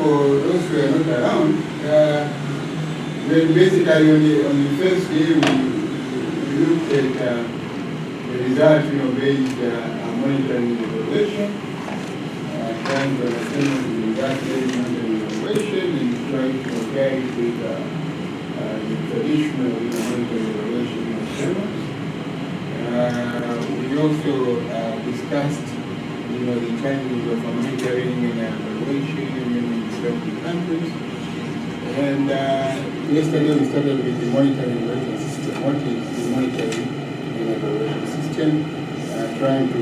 for those who are not around, basically on the first day we looked at the result, based monitoring and evaluation, trying to understand the result based monitoring and evaluation, and trying to compare it with the traditional monitoring and evaluation frameworks. We also discussed the challenges of monitoring and evaluation in different countries. And yesterday we started with the monitoring and evaluation system. What is the monitoring and evaluation system? Trying to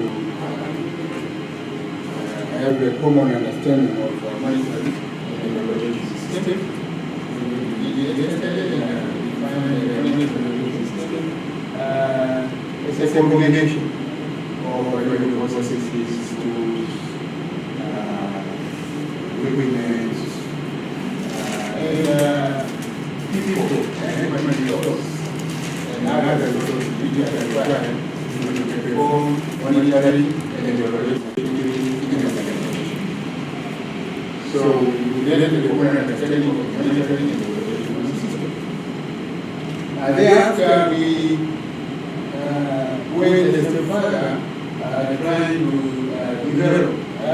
have a common understanding of monitoring and evaluation system. Yesterday, the monitoring and evaluation system. It's a combination of processes, tools, equipment, and people, and materials, and other resources which are required to perform monitoring and evaluation. So we get to the common understanding of monitoring and evaluation system. Thereafter, we went a step further, trying to develop a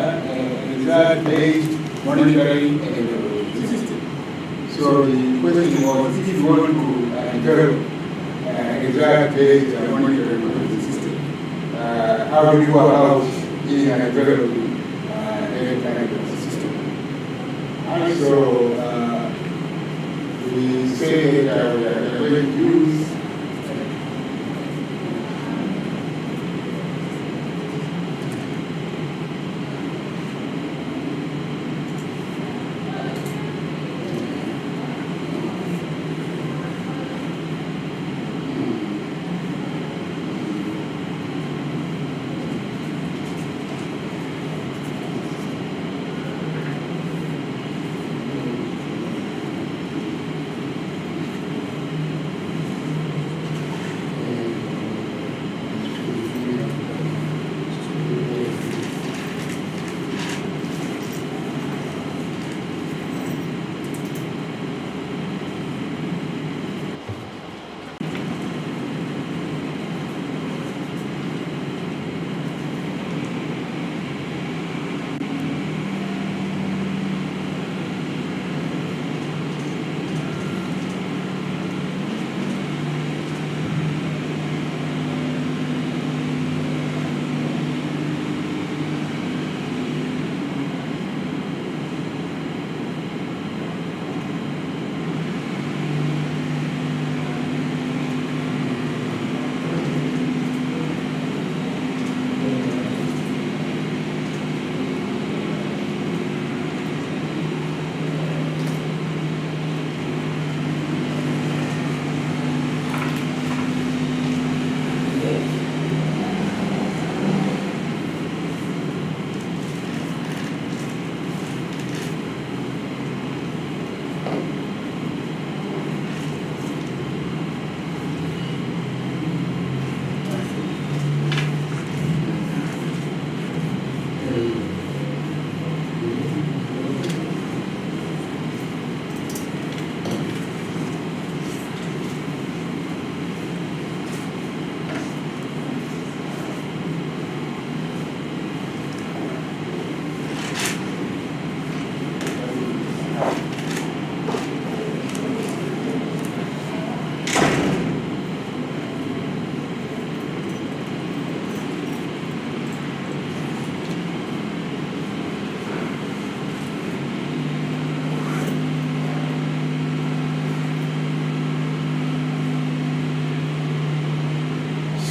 result-based monitoring and evaluation system. So the question was, if you want to develop a result-based monitoring and evaluation system, how do you go about in developing any kind of system? And so we say that we are going to use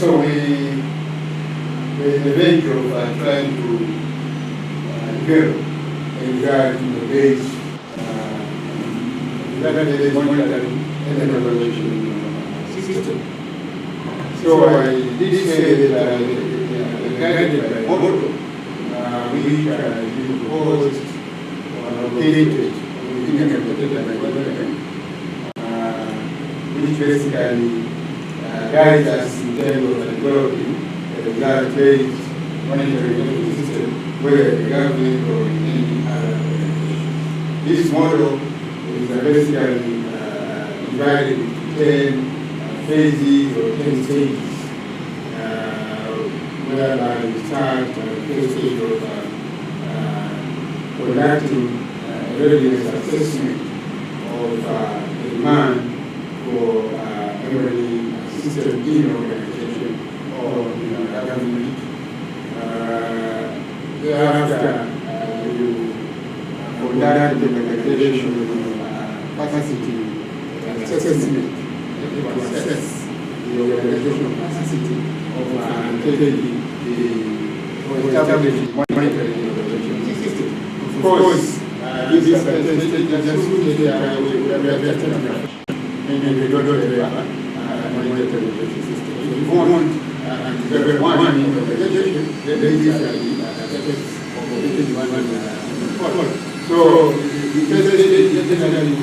So we, the venture of trying to develop a result-based monitoring and evaluation system. So I did say that guided by model, which you proposed or located within a which basically guides us in terms of developing a result-based monitoring system, whether the government or any other organization. This model is basically divided into 10 phases or 10 stages, whereby you start first stage of conducting readiness assessment of the demand for every system in an organization or a government. Thereafter, you conduct the organization capacity assessment to assess the organizational capacity of undertaking or establishing monitoring the organization system. Of course, this is just we don't monitor the education system. If you want to develop one in the organization, then these are the aspects of the one. So the first stage is generally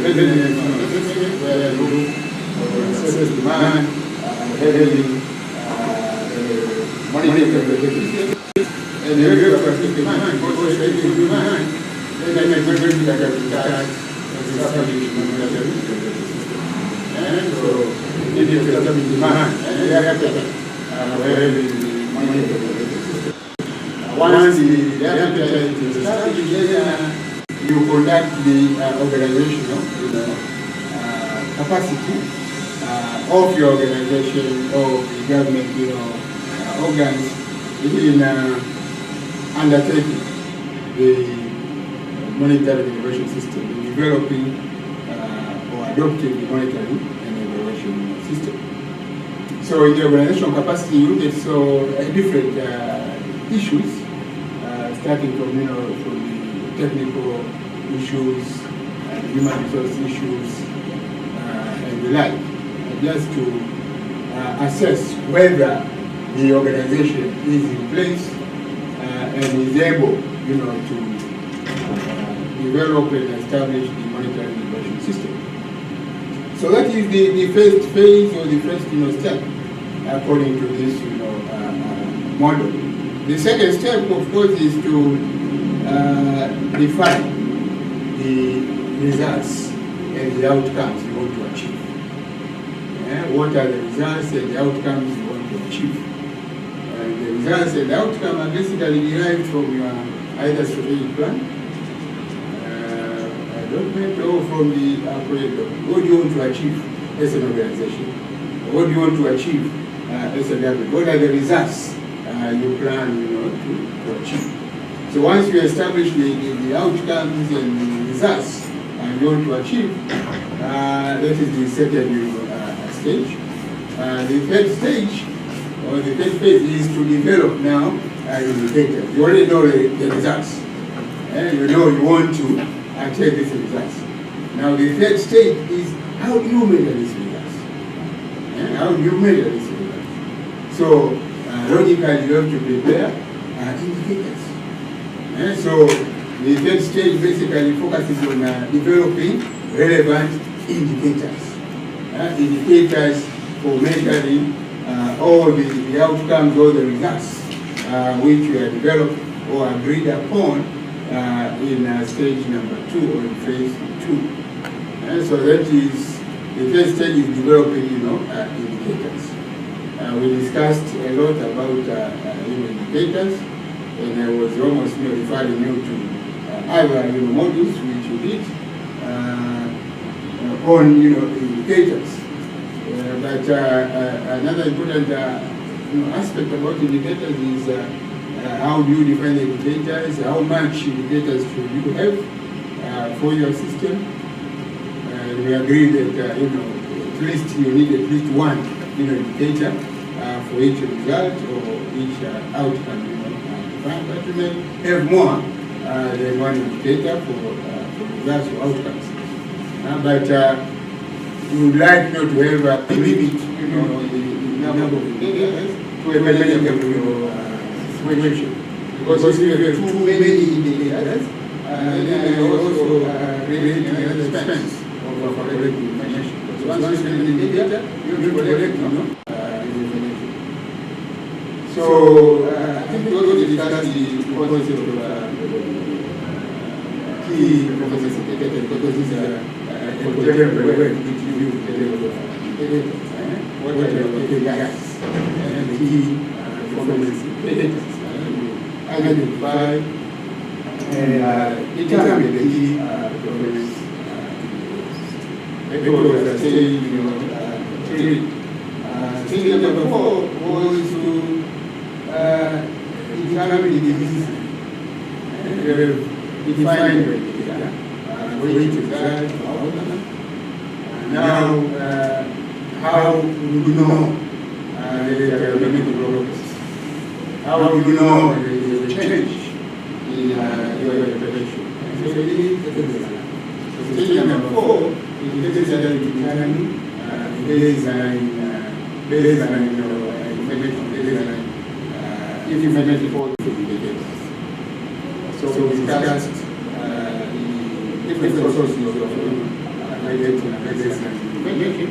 readiness assessment, where you assess demand, heavily monitor the education system. And you have to assess demand, because there is demand, then it's going to be like a start establishing monitoring the education system. And so, if you establish demand, and thereafter, heavily monitor the education system. Once the appetite is established, then you conduct the organizational capacity of your organization or the government organs in undertaking the monitoring and evaluation system, in developing or adopting the monitoring and evaluation system. So in the organizational capacity, you look at different issues, starting from the technical issues, human resource issues, and the like, just to assess whether the organization is in place and is able, to develop and establish the monitoring and evaluation system. So that is the first phase or the first step according to this model. The second step, of course, is to define the results and the outcomes you want to achieve. What are the results and the outcomes you want to achieve? The results and the outcome are basically derived from your either strategic plan, development, or from the project. What do you want to achieve as an organization? What do you want to achieve as a government? What are the results you plan to achieve? So once you establish the outcomes and the results you want to achieve, that is the second stage. The third stage, or the third phase, is to develop now indicators. You already know the results. You know you want to take these results. Now the third stage is how do you measure these results? How do you measure these results? So logically you have to prepare indicators. So the third stage basically focuses on developing relevant indicators. Indicators for measuring all the outcomes, all the results which were developed or agreed upon in stage number 2 or in phase 2. So that is, the first stage is developing indicators. We discussed a lot about indicators, and I was almost referring you to other modules which we did on indicators. But another important aspect about indicators is how do you define the indicators, how much indicators should you have for your system. We agree that at least you need at least one indicator for each result or each outcome defined, but you may have more than one indicator for results or outcomes. But we would like to have a limit, the number of indicators to evaluate your situation. Because if you have too many indicators, then you also create another expense of collecting information. So once you have an indicator, you collect information. So I think we also discussed the concept of key performance indicators because these are contemporary way to view the level of indicators. What are your KPIs and the key performance indicators? Identify and determine the key performance indicators. Because I say, three. Stage number 4 was to determine the disease. Define the indicator, which is that outcome. Now, how do you know there will be progress? How do you know there is a change in your intervention? So stage number 4 is necessary to determine baseline information for the indicators. So we discussed the different sources of identity and baseline information.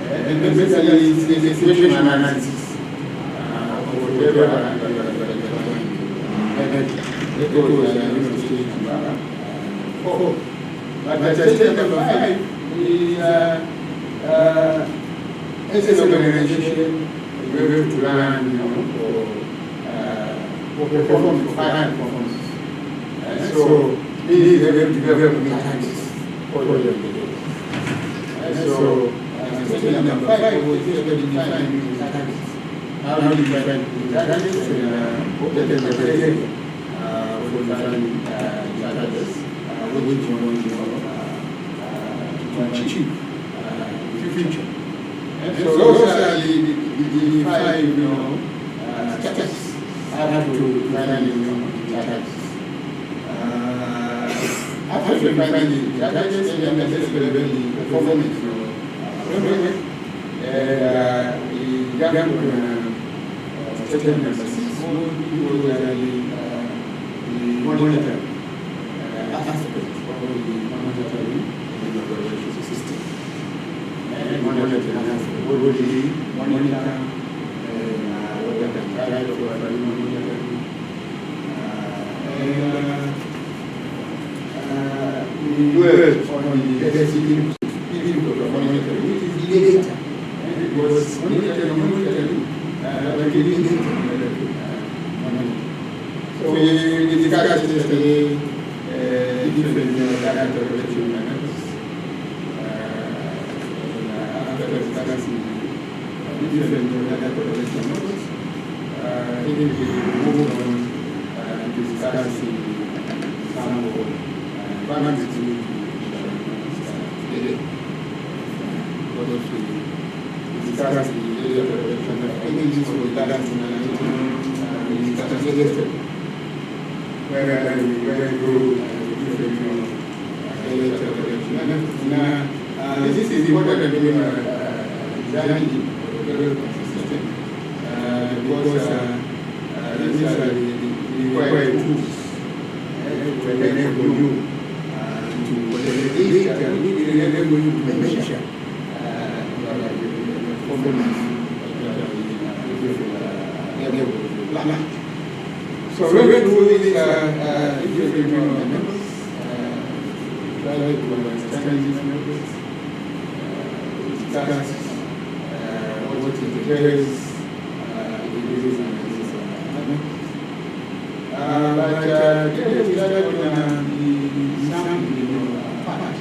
And basically, it's a situation analysis of whatever stage number 4. But stage number 5 is as an organization, we have to learn, for performance, high performance. So, we have to develop mechanics for the indicators. So, stage number 5 was just to define mechanics. How do you define mechanics and what are the criteria for defining mechanics, which you want to achieve in the future. And so those are the 5, steps have to finally mechanics. After defining the mechanics, then the performance. And the young stage number 6 was the monitor aspect of the monitoring and evaluation system. And monitoring aspect would be monitor what the type of monitoring and we worked on the density of monitoring, which is the data. It was monitoring, but we didn't monitor. So we discussed yesterday different data collection methods. After discussing different data collection methods, we moved on discussing some of parameters today. We discussed the data collection images for data we discussed yesterday. Where we go different data collection. Now, this is important when examining the system because these are the required tools to enable you to collect data, which will enable you to measure performance of the plant. So we went through these different methods, try to understand these methods, discuss what is the case, disease analysis but today we started on the sampling part.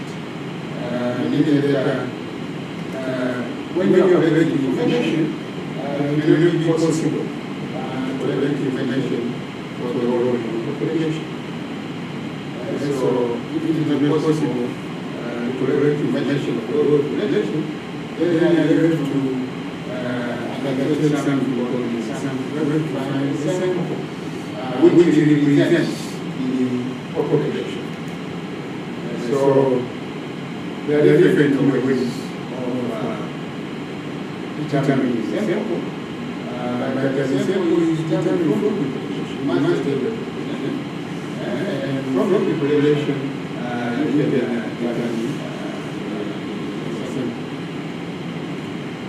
Meaning that when you are collecting information, it will be possible to collect information for the whole population. So if it is not possible to collect information for the whole population, then you have to undertake something called the sample, which represents the population. So there are different ways of determining the sample, but the sample is determined from the population. Must be the population. And from the population, you can determine the sample.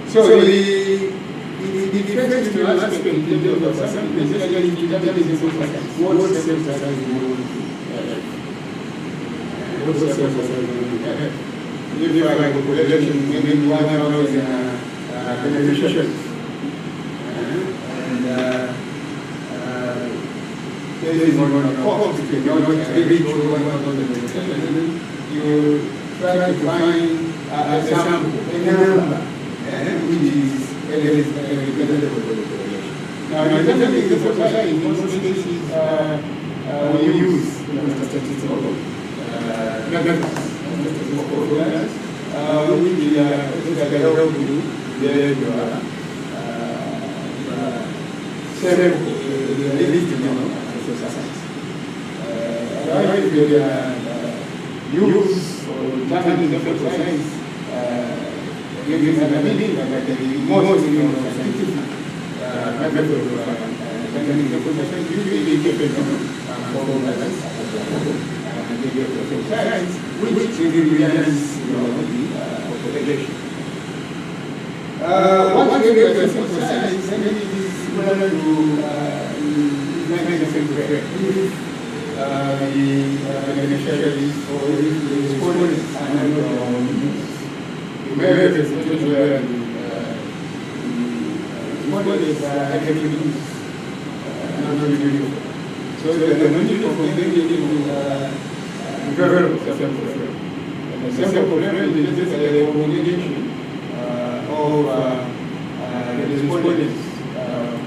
So the first aspect in terms of assessment is actually determining what sample size you want. If like a population, maybe 1,000 beneficiaries, and there is not a cost, not reach 1,000 beneficiaries, you try to find a sample, a number, which is representative of the population. Now, in terms of the society, in most cases, we use statistical methods, which help you get several listing of exercise. If you use or determine the exercise, using a meaning that the most scientific method of determining the exercise usually depends on exercise, which represents the population. Once you get the exercise, then it is equivalent to 90% correct. The beneficiaries or the respondents are not you may have a situation where the respondents are actually non-uniform. So the non-uniform then you need to develop the sample frame. And the sample frame is just a combination of the respondents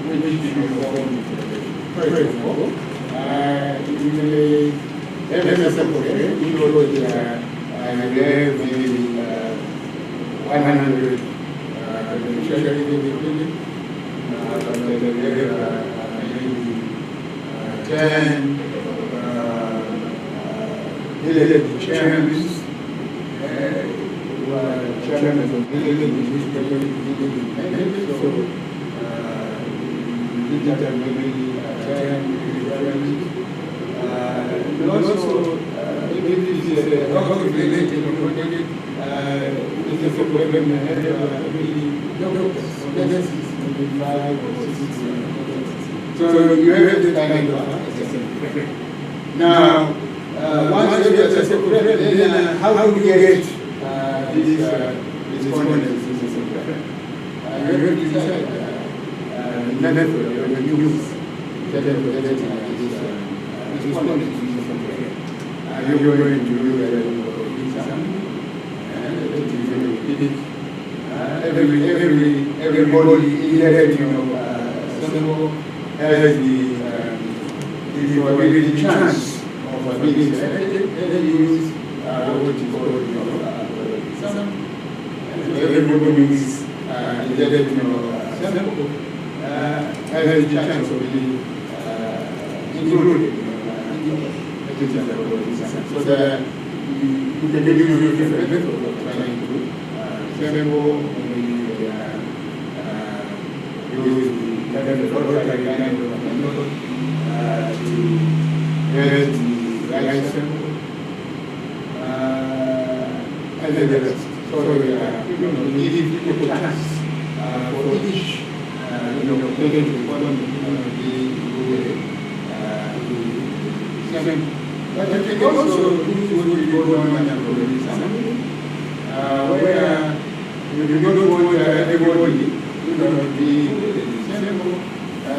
which should form the population. For example, usually every sample frame usually we have maybe 100 beneficiaries in the building. Maybe 10 village chairmen, chairmen of village municipalities, so maybe 10 chairmen. And also, maybe this is a related project, it's a problem that maybe doctors, maybe 5 or 6. So you have the kind of assessment. Now, once you have the assessment, then how do you get these respondents? You have to decide the method when you use these respondents. Are you going to do everybody has the chance of being selected, and then use what you call everybody is has the chance of being included. So that you can use different methods of trying to sample, use the rotary kind of method to get the right sample, and then the rest. So give people a chance for each patient to be but you can also use what we call non-approved sampling, where you don't want everybody, the sample,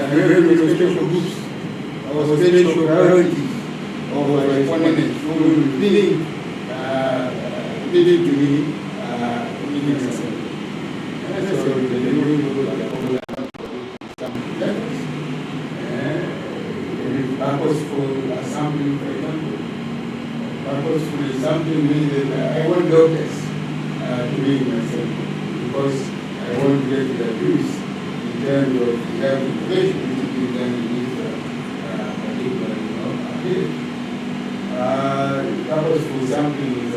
very special groups or special priorities of respondents who will need to be needing sample. So purposeful sampling, for example. Purposeful sampling means that I want doctors to be in my sample because I want to get the abuse in terms of health education, which is done in this particular field. Purposeful sampling is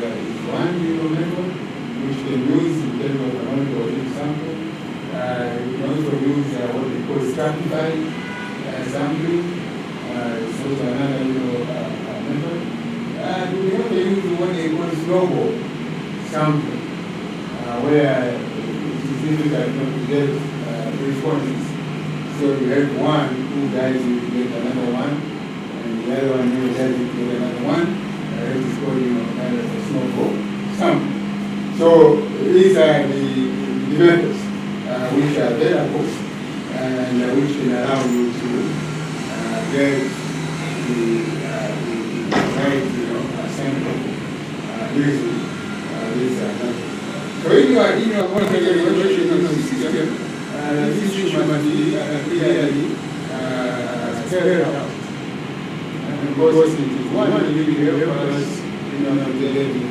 one method which can use in terms of monitoring sample. You can also use what we call stratified sampling. So another method. And we also use what they call snowball sampling, where it is difficult to get responses. So you have one who dies, you get another one, and the other one who dies, you get another one. It is called kind of So these are the methods which are available and which will allow you to get the right, sample using this method. So if you are in your mortgage evaluation system, this issue must be clearly spelled out. Because it is one of the helpers to get the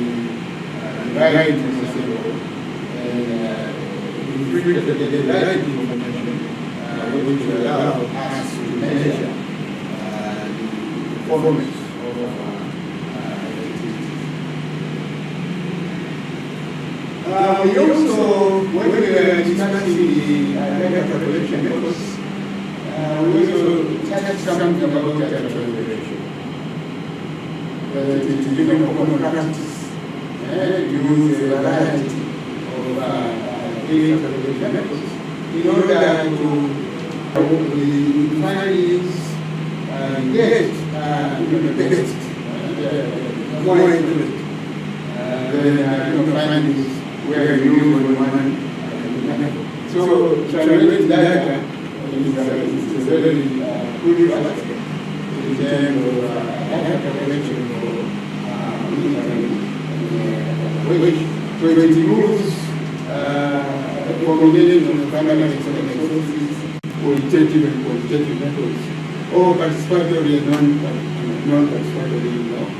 right sample and the right information which will allow us to measure the performance of activities. We also, when we were discussing the data collection methods, we also touched something about data collection. It is even common practice. Use a variety of data collection methods in order to findings get the best, more accurate than findings where you use one method. So triangulated data is a very good factor in terms of data collection which includes a combination of primary and secondary sources, qualitative and quantitative methods, or participatory and non-participatory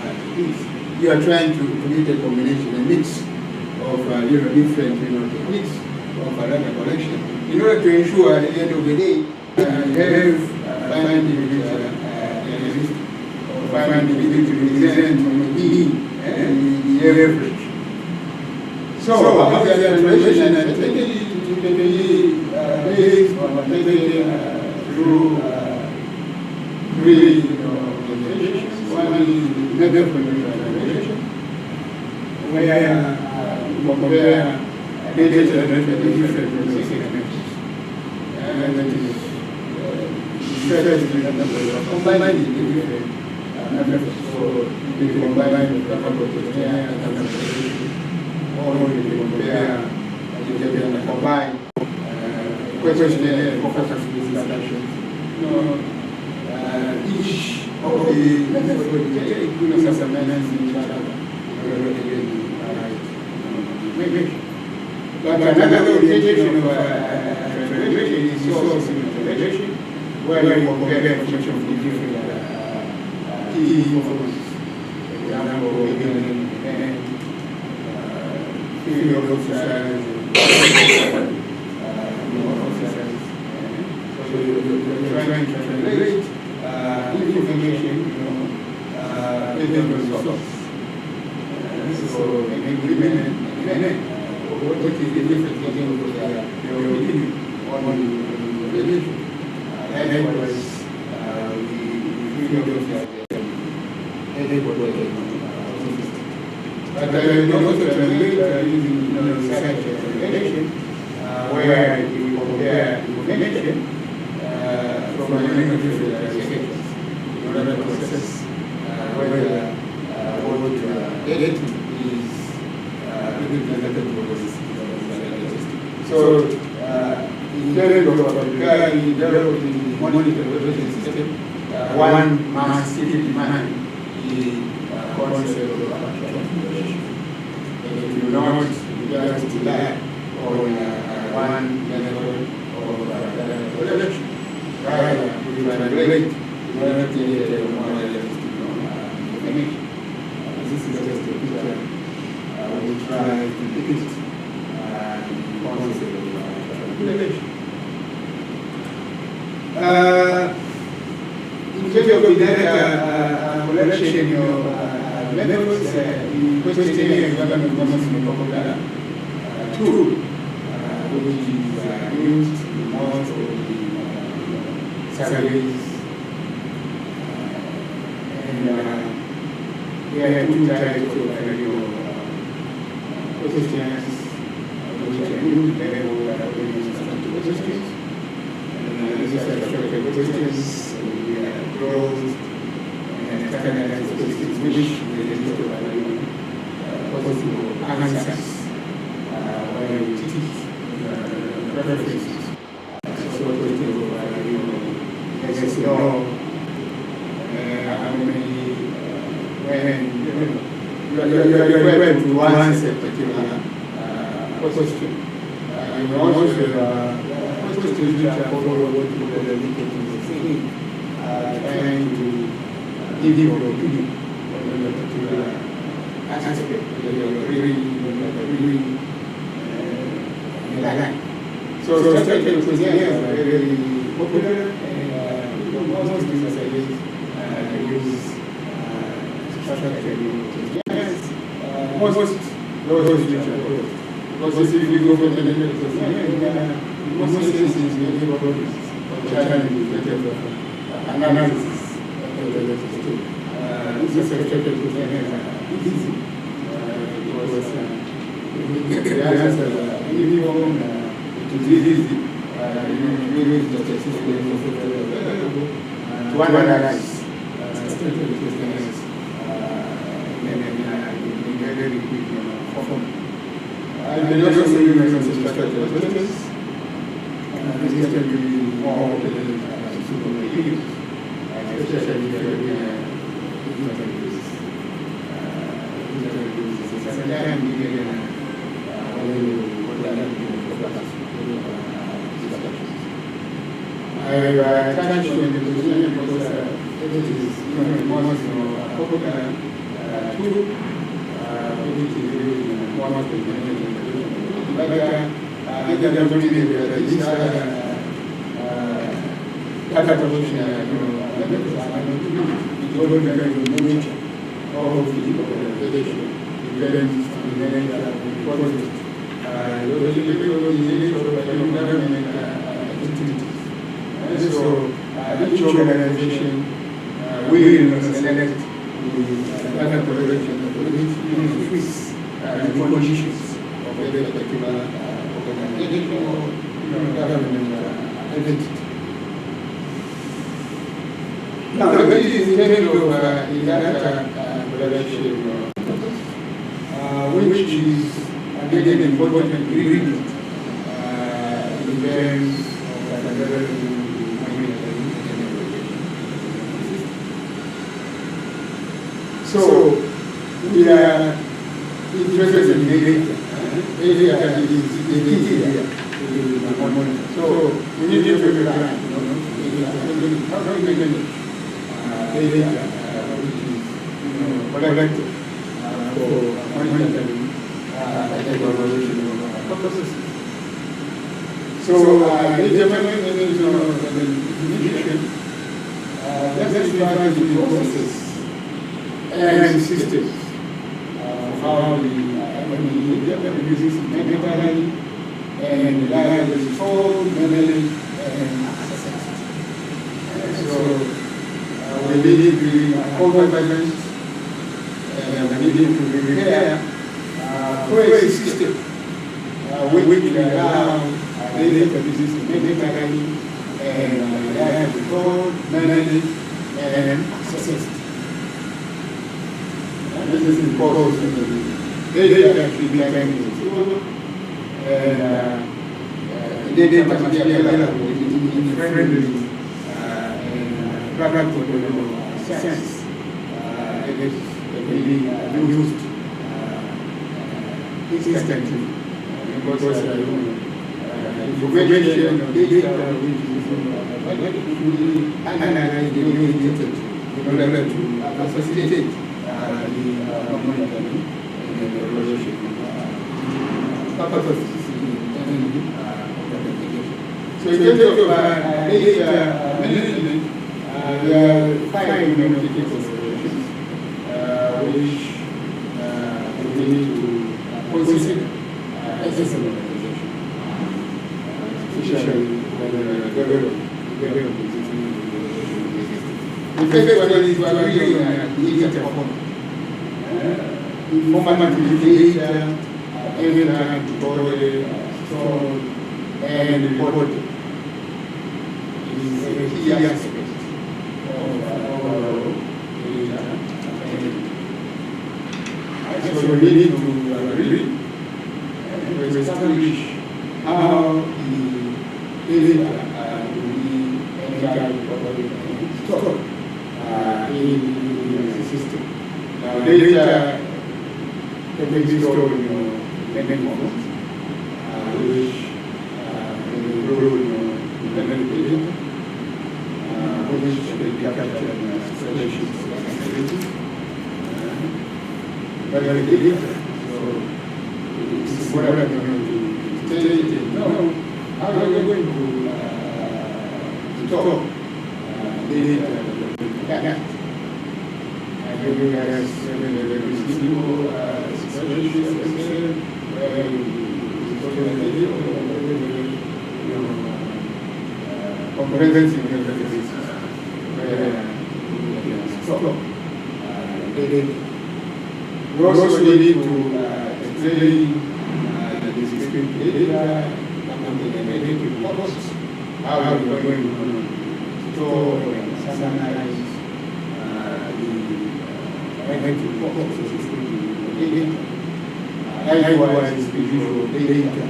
activities. You are trying to create a combination, a mix of different techniques of data collection in order to ensure at the end of the day you have findings which are realistic, or findings which represent the average. So, after the evaluation, typically based on taken through three organizations. One is development evaluation, where we compare data that are different from segments. And that is strategy combining different methods. So, we combine the questionnaire and or you compare, you can combine questionnaire for focus group discussions. Each of the methods will take some amendments in each other. But another orientation of evaluation is source evaluation, where you compare information from different key performance. For example, field of officers, so you're trying to translate information, based on results. So an agreement, what is the difference between your opinion on the evaluation? Likewise, the field of but you also translate using research evaluation, where you compare information from many different sections in order to assess whether what you are getting is representative of the system. So, in terms of developing the monitoring system, one must keep in mind the concept of transformation. If you not just rely on one method of collection, rather you translate in order to get a more realistic information. This is just a picture. We try to depict the concept of translation. In terms of the data collection methods, the questionnaire is one of the most popular tool which is used in most of the surveys. And there are two types of questionnaires which are used available that are questions. These are structured questions, we are closed, and standardized questions which will possible answers preferences. So, yes, no, how many, when, you are required to answer a particular question. You also questions which are following what you call the linkage thing, trying to give your opinion on a particular aspect that you are really line. So structured questionnaires are very popular, and most businesses use structured questionnaires. Most those which are good. Because if you go for the questionnaire, most cases you need problems or challenges in terms of analysis of the legislature. These structured questionnaires are easy because the answers are uniform. It is easy. You use the statistical software available to analyze structured questionnaires in a very quick form. And also use structured questions. This can be more than super use, especially if you are doing interviews. Sometimes you can I attached to the position because it is most popular tool, which is really one of the but I don't believe that these data collection, it's all kind of nature of the organization. It depends on the nature of the project. Those nature of government activities. So each organization will select the data collection which fits the conditions of a particular organization or government entity. Now, this is in terms of data collection, which is again an important ingredient in terms of so we are interested in data. Data is the key here. So we need to rely how do we manage data which is collected for monitoring evaluation purposes. So data management definition just defines the process and systems of how the data uses methodology and reliably stored, managed, and accessed. So we need to be co-governance and we need to prepare for a system which will allow data uses methodology and reliably stored, managed, and accessed. This is because data should be available and data must be available in friendly and practical sense. It can be used instantly because information or data which is fully analyzed and used in order to facilitate the monitoring and the evaluation purposes. So in terms of data management, there are 5 main considerations which we need to consider as an organization, especially when developing. The first one is to agree on data format. Informative data, entered, recorded, stored, and reported is a key aspect of overall data. So we need to agree and to establish how the data will be entered properly and stored in the system. Now, data can be stored in many forms, which include dynamic data, which can be captured in spreadsheets by the data. So it's what I'm going to say. No, how are you going to store data? And you guys simple spreadsheets where you store the data, comprehensive databases where you store data. We also need to explain the discrete data and the analytic purpose, how we are going to store and summarize the analytic purpose of the data. Likewise, visual data,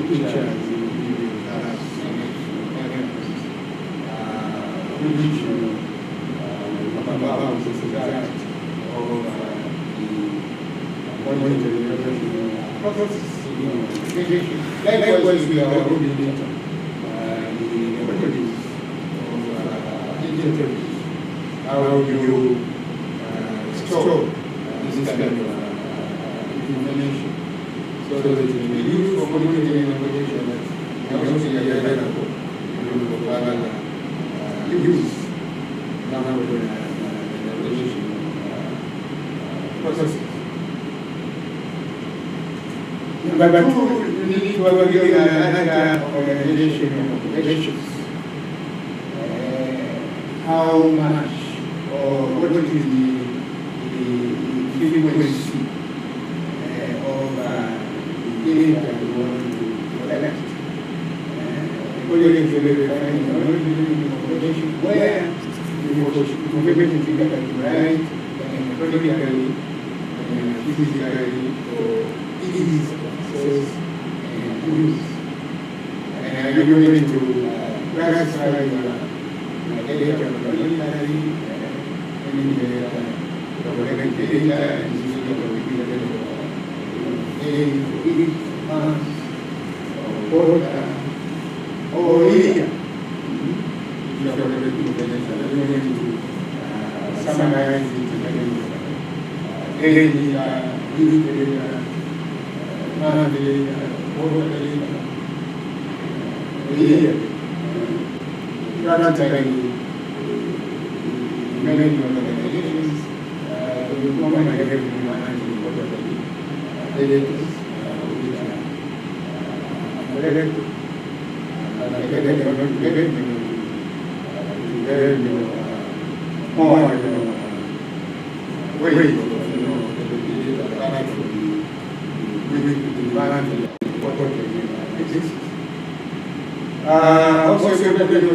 pictures, videos, graphs, which about the society of likewise, we are already data, the properties of interviews, how you store this kind of information, so that it will be used for monitoring information that can also be available for other use. Now, the processes. Number two, you need to evaluate another organization of operations. How much or what is the frequency of the data you want to collect? Verifying the organization where the information is right electronically and physically for ease access and use. And are you going to classify your data electronically and collect data and use it for each month or quarter or year? If you are collecting information, are you going to summarize it daily data, weekly data, monthly data, quarterly data, yearly? Practically, many organizations will come and have monthly, quarterly data, which are collected. Also, we're going to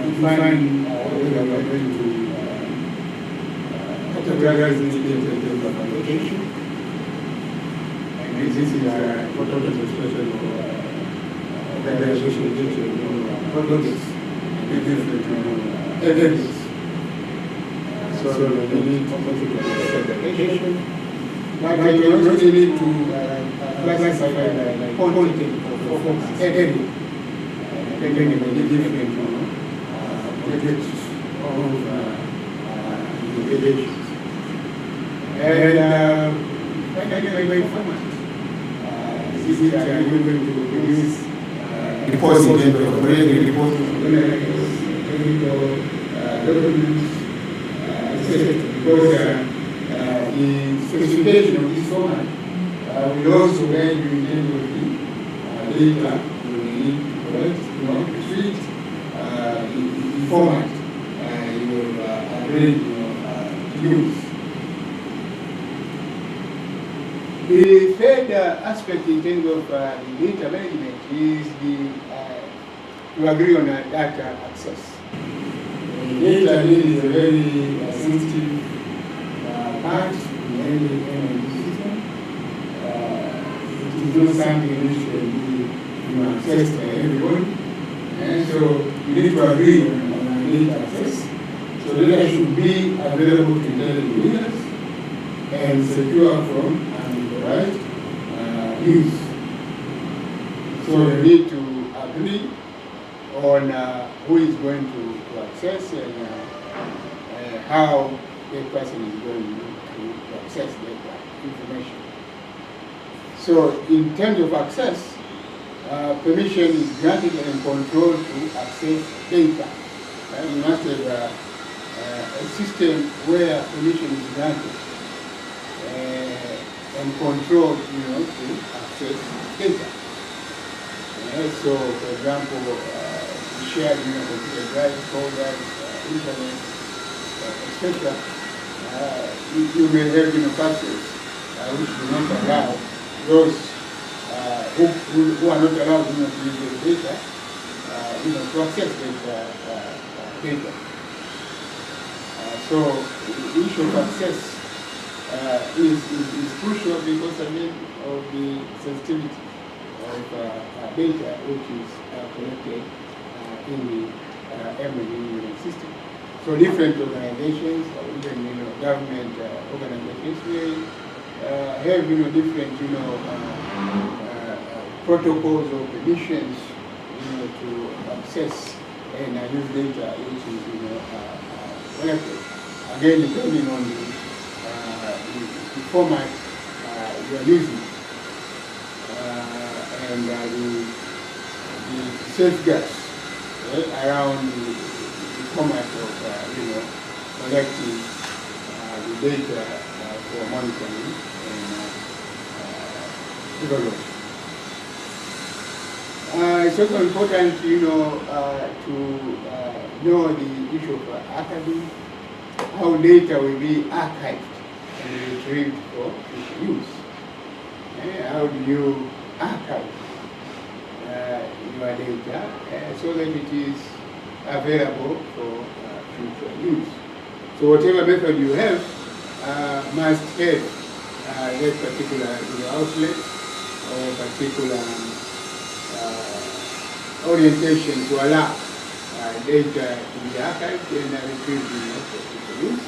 define whether we're going to categorize this data in terms of application. And this is important, especially for organizational data, products, and different entities. So we need certification. But we also need to classify the content of focus area, depending on the different projects of the relations. And by format, this is are you going to produce reports in terms of operating reports, documents, etc. Because the specification of this format will also guide you in terms of the data you need to collect, to treat the format you will agreed to use. The third aspect in terms of the data management is to agree on data access. Data is a very sensitive part in any system. It is not something which can be accessed by everyone. And so you need to agree on data access. So data should be available to intelligent users and secure from unauthorized use. So you need to agree on who is going to access and how that person is going to access that information. So in terms of access, permission is granted and control to access data. You must have a system where permission is granted and control, to access data. So, for example, shared computer drives, folders, internet, etc. You may have factors which do not allow those who are not allowed to use the data, to access that data. So the issue of access is crucial because of the sensitivity of data which is collected in the MNE system. So different organizations, or even government organizations, may have different protocols or permissions to access and use data which is collected. Again, depending on the format you are using and the safeguards around the format of collecting the data for monitoring and evaluation. It's also important, to know the issue of archiving, how data will be archived and retrieved for future use. How do you archive your data so that it is available for future use? So whatever method you have must have that particular outlet or particular orientation to allow data to be archived and retrieved for future use.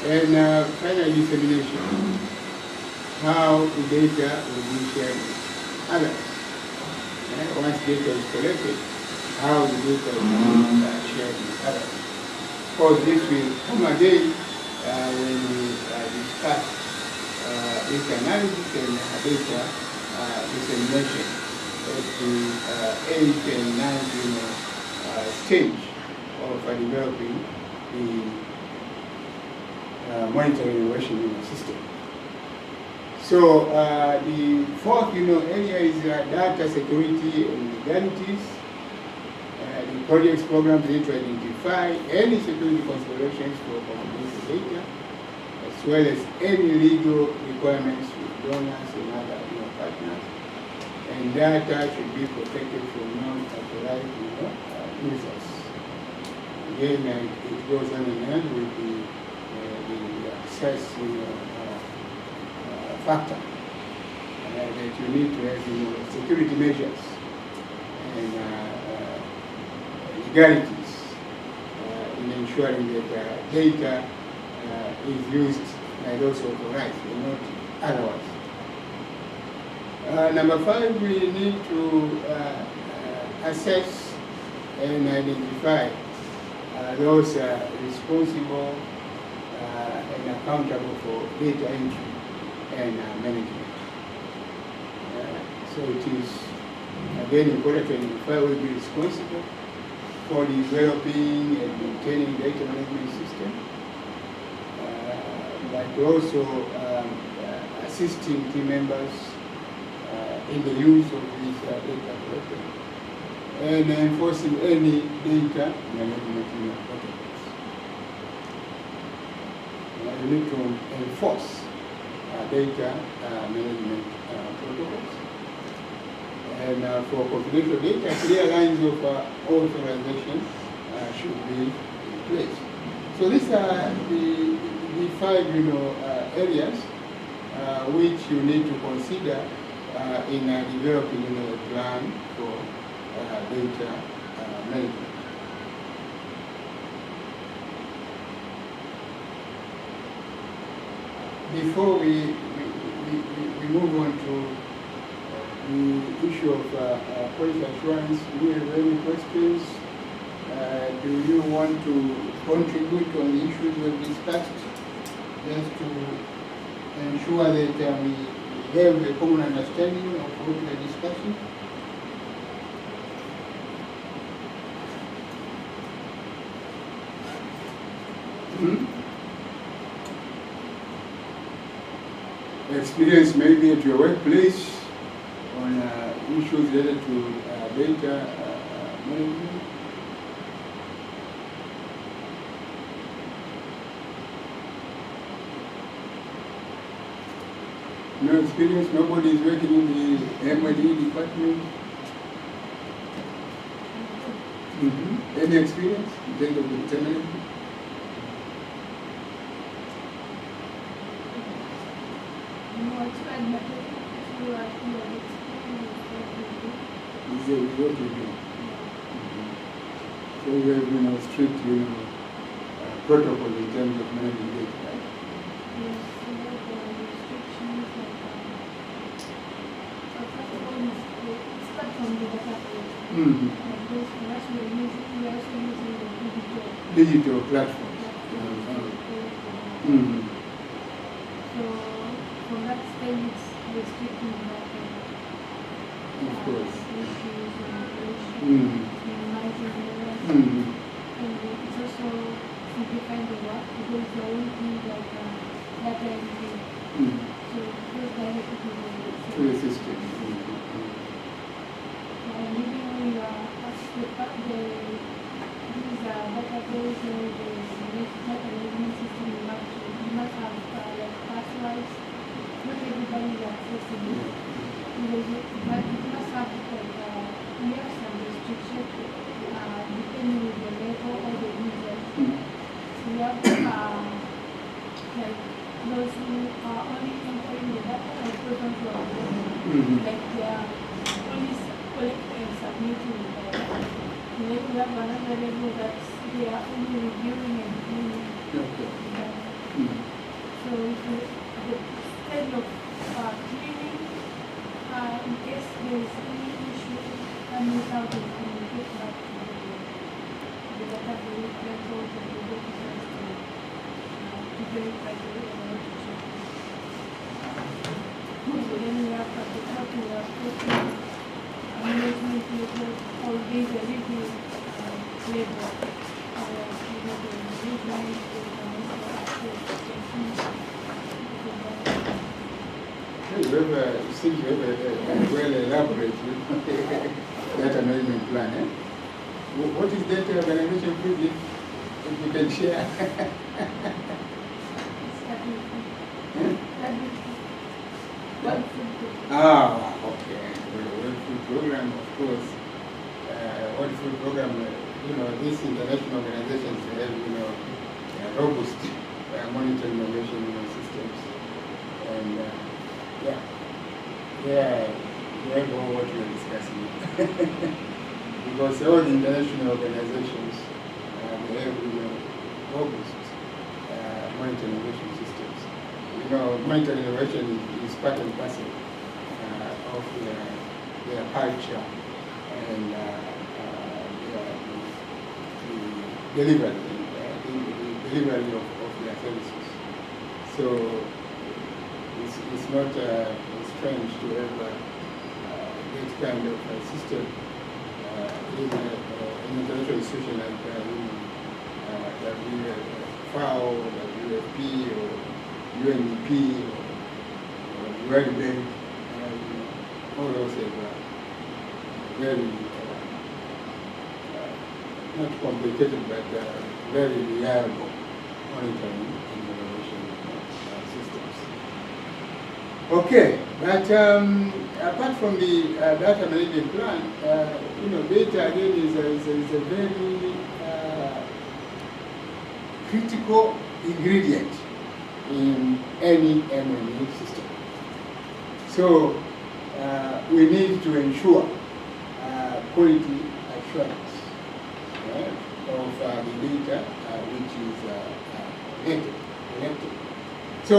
And finally, dissemination, how the data will be shared with others. Once data is collected, how the data will be shared with others. Of course, this will come again when we discuss data analysis and data dissemination at the 8th and 9th stage of developing the monitoring evaluation system. So the fourth area is data security and legalities. The projects programs need to identify any security considerations for confidential data, as well as any legal requirements with donors and other partners. And data should be protected from non-authorized users. Again, it goes hand in hand with the access factor that you need to have security measures and legalities in ensuring that data is used by those authorized and not otherwise. Number 5, we need to assess and identify those responsible and accountable for data entry and management. So it is again important to identify who will be responsible for developing and maintaining data management system, but also assisting team members in the use of these data collected and enforcing any data management protocols. You need to enforce data management protocols. And for confidential data, clear lines of authorization should be in place. So these are the 5 areas which you need to consider in developing a plan for data management. Before we move on to the issue of quality assurance, do you have any questions? Do you want to contribute on the issues we've discussed, just to ensure that we have a common understanding of what we are discussing? Experience maybe at your workplace on issues related to data management. No experience, nobody is working in the MLE department. Any experience in terms of the data management? Is what you do. So you have strict protocol in terms of managing data, right? Yes, we have restrictions first of all, we start from the database. Like this, we are also using the digital platforms. So from that stage, it's restricting that. Of course. Issues and minimizing errors. And it's also simplifying the work because there won't be like data entry. So it goes directly to the system. And even when you are asked to pack these database or the data management system, you must have like passwords. Not everybody is accessible. Because it must have we have some restrictions depending on the level of the users. So we have like those who are only entering the data and put onto our website. Like they are only collecting and submitting the data. And then we have another level that they are only reviewing and viewing the data. So the stage of cleaning, in case there is any issue, and we have to communicate back to the database, that's all the officers to verify the relationship. So then we have to talk to our management level, or there's a review level. You seem to have a well elaborate data management plan. Eh? What is data organization, please, if you can share? Okay. The World Food Program, of course. World Food Program, these international organizations have, robust monitoring innovation systems. And we have all what we are discussing. Because all the international organizations, they have robust monitoring innovation systems. Monitoring innovation is part and parcel of their culture and the delivery of their services. So it's not strange to have this kind of system in an international institution like FAO, WFP, or UNDP, or World Bank. All those have very not complicated, but very reliable monitoring and evaluation systems. Okay, but apart from the data management plan, data again is a very critical ingredient in any M&E system. So we need to ensure quality assurance of the data which is collected. So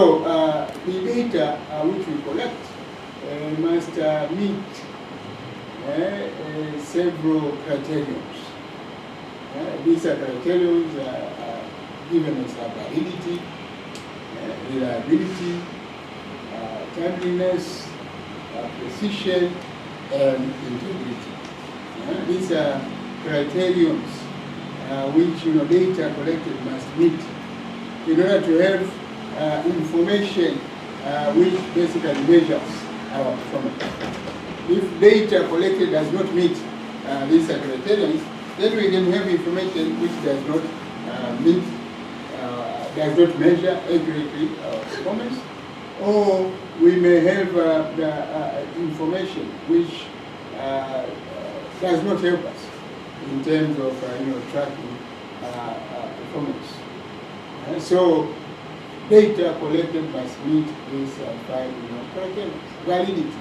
the data which we collect must meet several criteria. These are criteria given as validity, reliability, timeliness, precision, and integrity. These are criteria which data collected must meet in order to have information which basically measures our performance. If data collected does not meet these criteria, then we can have information which does not does not measure accurately our performance, or we may have the information which does not help us in terms of tracking performance. So data collected must meet these 5 criteria. Validity,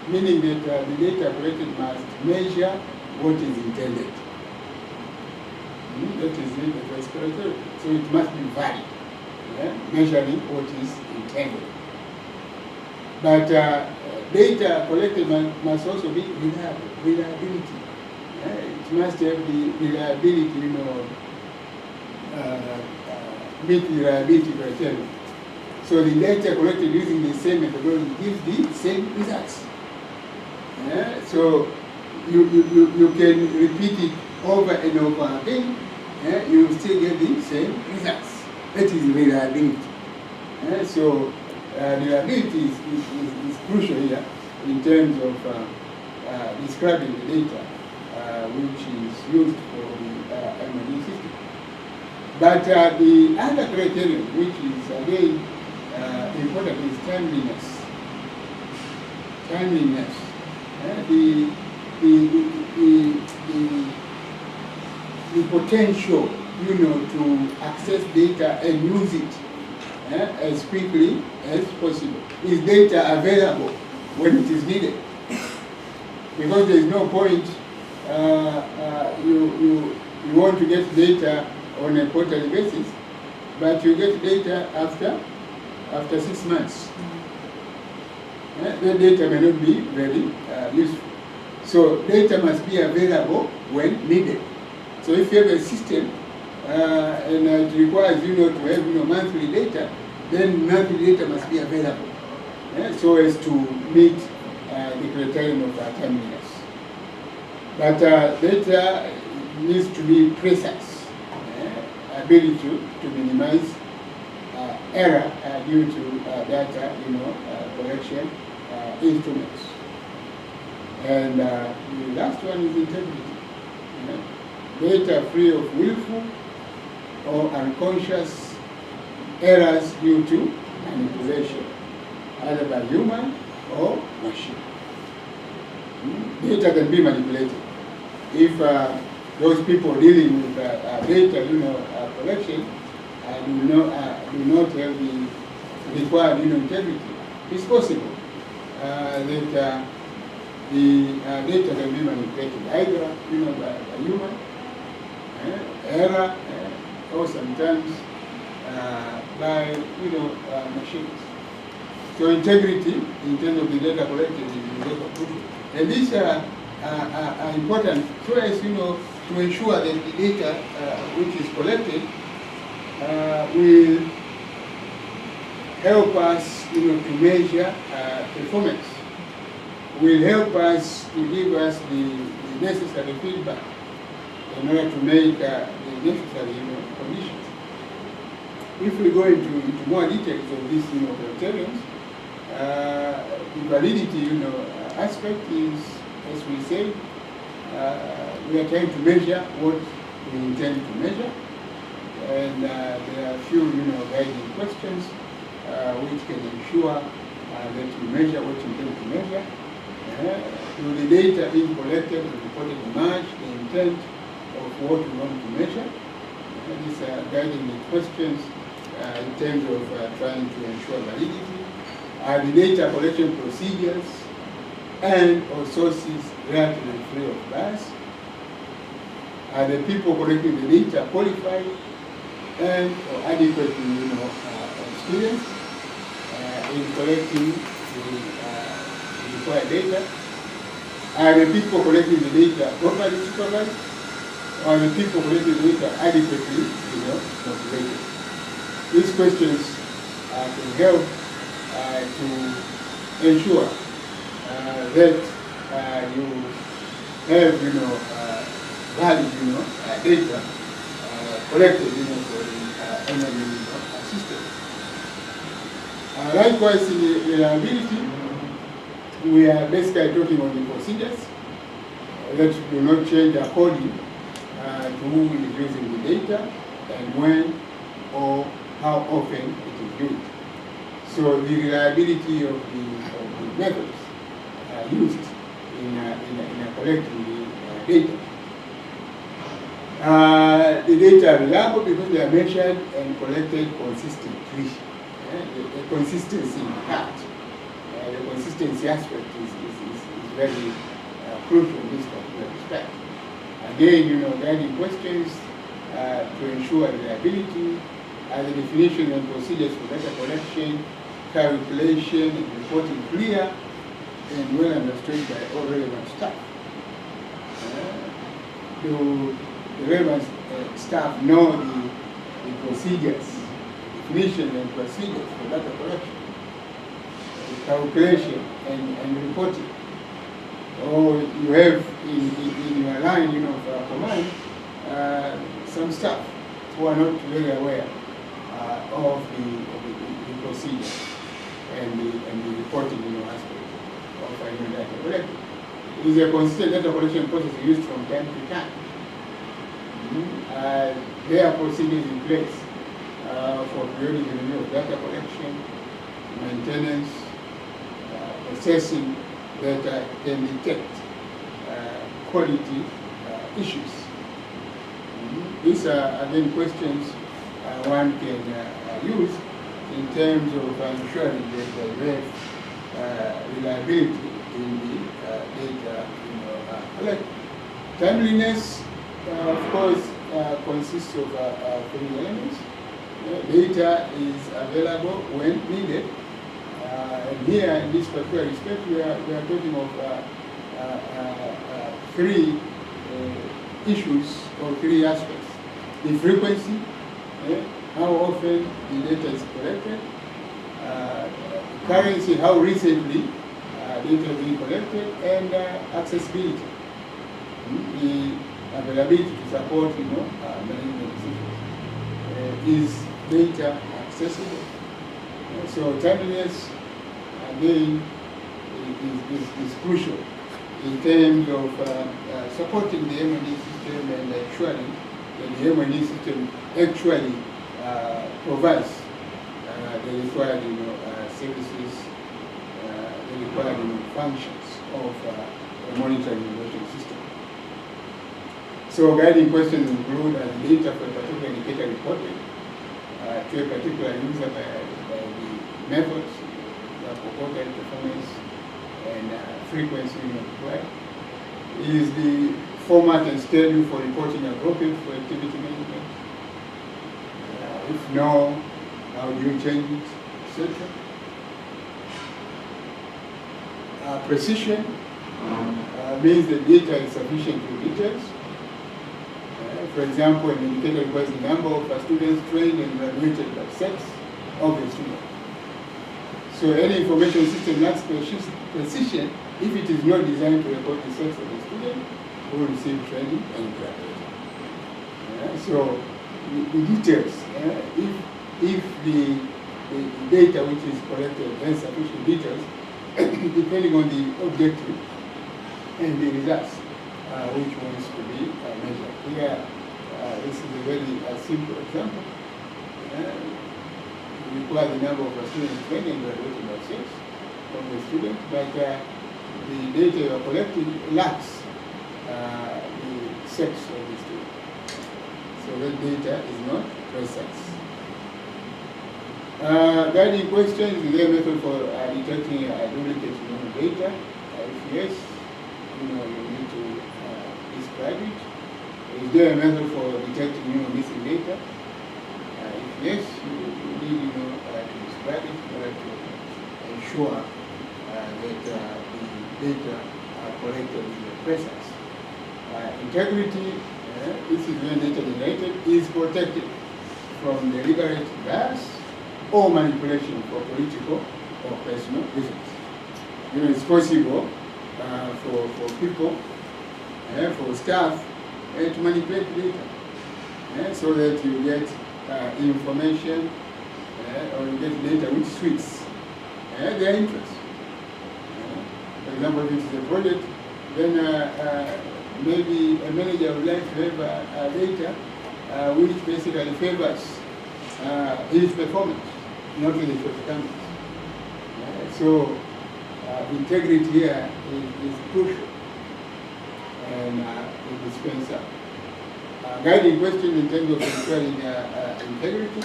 meaning that the data collected must measure what is intended. That is the first criteria. So it must be valid, measuring what is intended. But data collected must also be reliable, reliability. It must have the reliability, meet the reliability criteria. So the data collected using the same methodology gives the same results. So you can repeat it over and over again, you will still get the same results. That is reliability. So reliability is crucial here in terms of describing the data which is used for the M&E system. But the other criterion, which is again important, is timeliness. Timeliness. The potential, to access data and use it as quickly as possible. Is data available when it is needed? Because there is no point you want to get data on a quarterly basis, but you get data after 6 months. The data may not be very useful. So data must be available when needed. So if you have a system and it requires to have monthly data, then monthly data must be available so as to meet the criterion of timeliness. But data needs to be precise, ability to minimize error due to data collection instruments. And the last one is integrity. Data free of willful or unconscious errors due to manipulation, either by human or machine. Data can be manipulated. If those people dealing with data collection do not have the required integrity, it's possible that the data can be manipulated either by human error or sometimes by machines. So integrity in terms of the data collected is also crucial. And these are important so as to ensure that the data which is collected will help us to measure performance, will help us to give us the necessary feedback in order to make the necessary conditions. If we go into more details of these criteria, the validity aspect is, as we say, we are trying to measure what we intend to measure, and there are a few guiding questions which can ensure that we measure what we intend to measure. To the data being collected and reported emerge the intent of what we want to measure. These are guiding questions in terms of trying to ensure validity. The data collection procedures, and or sources relatively free of bias? Are the people collecting the data qualified and or adequately, experienced in collecting the required data? Are the people collecting the data properly supervised? Or are the people collecting the data adequately, motivated? These questions can help to ensure that you have, valid, data collected, for the energy system. Likewise, in the reliability, we are basically talking on the procedures that do not change according to who is using the data and when or how often it is used. So the reliability of the methods used in collecting the data. The data are reliable because they are measured and collected consistently. The consistency in fact, the consistency aspect is very crucial in this particular respect. Again, guiding questions to ensure reliability, the definition and procedures for data collection, calculation, and reporting clear and well understood by all relevant staff. Do the relevant staff know the procedures, definition and procedures for data collection, calculation and reporting? Or you have in your line, of command, some staff who are not very aware of the procedure and the reporting, aspect of data collection. It is a consistent data collection process used from time to time. There are procedures in place for periodic review of data collection, maintenance, assessing that can detect quality issues. These are again questions one can use in terms of ensuring that there is reliability in the data collected. Timeliness, of course, consists of 3 elements. Data is available when needed. And here, in this particular respect, we are talking of 3 issues or 3 aspects. The frequency, how often the data is collected, currency, how recently data is being collected, and accessibility, the availability to support, management decisions. Is data accessible? So timeliness, again, is crucial in terms of supporting the M&E system and ensuring that the M&E system actually provides the required services, the required functions of the monitoring evaluation system. So guiding questions include data for a particular indicator reported to a particular user by the methods, the purported performance, and frequency required. Is the format and schedule for reporting appropriate for activity management? If no, how do you change it, etc.? Precision means the data is sufficiently detailed. For example, an indicator requires the number of students trained and graduated by sex of the student. So any information system lacks precision if it is not designed to record the sex of the student who received training and graduated. So the details, if the data which is collected has sufficient details, depending on the objective and the results, which wants to be measured. Here, this is a very simple example. We require the number of students trained and graduated by sex of the student, but the data you are collecting lacks the sex of the student. So that data is not precise. Guiding questions is a method for detecting duplicate data. If yes, you need to describe it. Is there a method for detecting missing data? If yes, you need to describe it in order to ensure that the data are collected in the presence. Integrity, this is when data generated is protected from deliberate bias or manipulation for political or personal reasons. It's possible for people, for staff, to manipulate data so that you get information or you get data which suits their interests. For example, if it's a project, then maybe a manager would like to have data which basically favors his performance, not really shortcomings. So integrity here is crucial and indispensable. Guiding questions in terms of ensuring integrity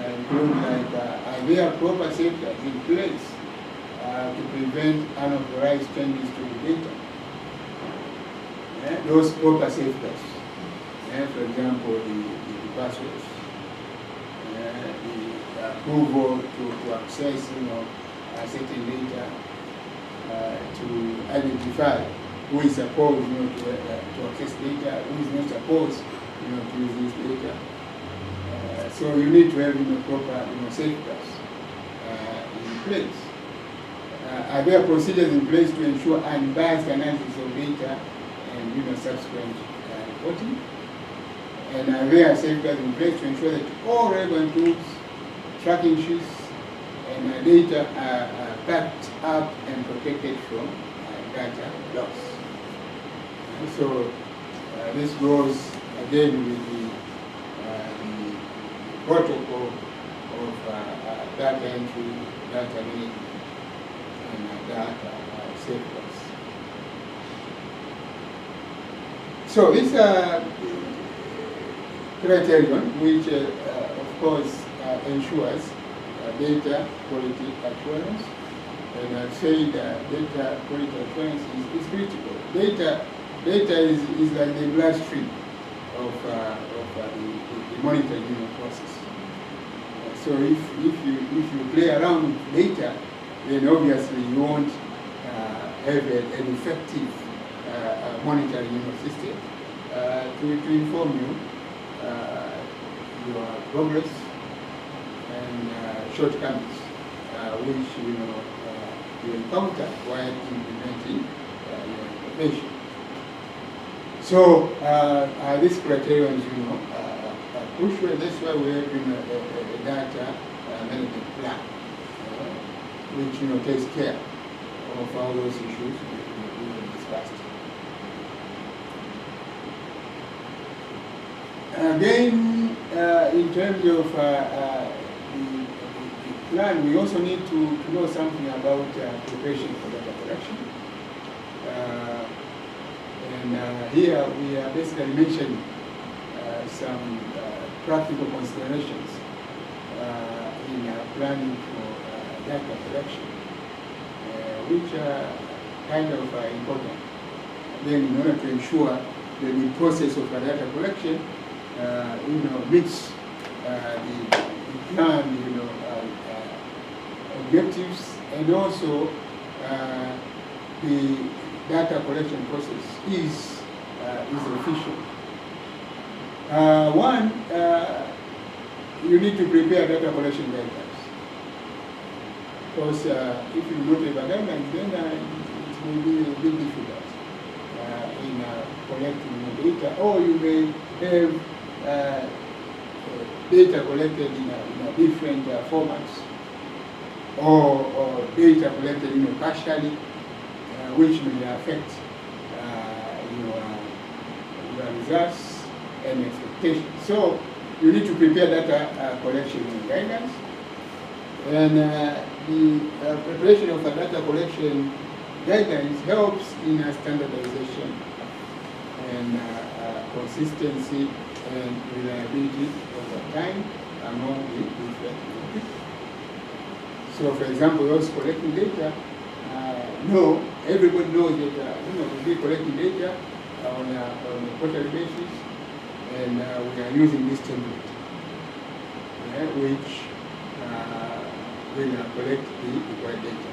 include are there proper safeguards in place to prevent unauthorized changes to the data? Those proper safeguards, for example, the passwords, the approval to access certain data, to identify who is supposed to access data, who is not supposed to use this data. So you need to have proper safeguards in place. Are there procedures in place to ensure unbiased analysis of data and subsequent reporting? And are there safeguards in place to ensure that all relevant tools, tracking sheets, and data are backed up and protected from data loss? So this goes again with the protocol of data entry, data management, and data safeguards. So this criterion, which of course ensures data quality assurance, and I've said data quality assurance is critical. Data is like the bloodstream of the monitoring process. So if you play around with data, then obviously you won't have an effective monitoring system to inform you your progress and shortcomings which you encounter while implementing your information. So these criterion are crucial, and that's why we have a data management plan, which takes care of all those issues we discussed. Again, in terms of the plan, we also need to know something about preparation for data collection. And here we are basically mentioning some practical considerations in planning for data collection, which are kind of important. Then, in order to ensure that the process of data collection, meets the planned, objectives, and also the data collection process is efficient. One, you need to prepare data collection guidelines. Because if you don't have a guidelines, then it will be a bit difficult in collecting data, or you may have data collected in a different formats, or data collected partially, which may affect your results and expectations. So you need to prepare data collection guidelines, and the preparation of the data collection guidelines helps in standardization and consistency and reliability over time among the different people. So, for example, those collecting data know, everybody knows that we'll be collecting data on a quarterly basis, and we are using this template, which will collect the required data.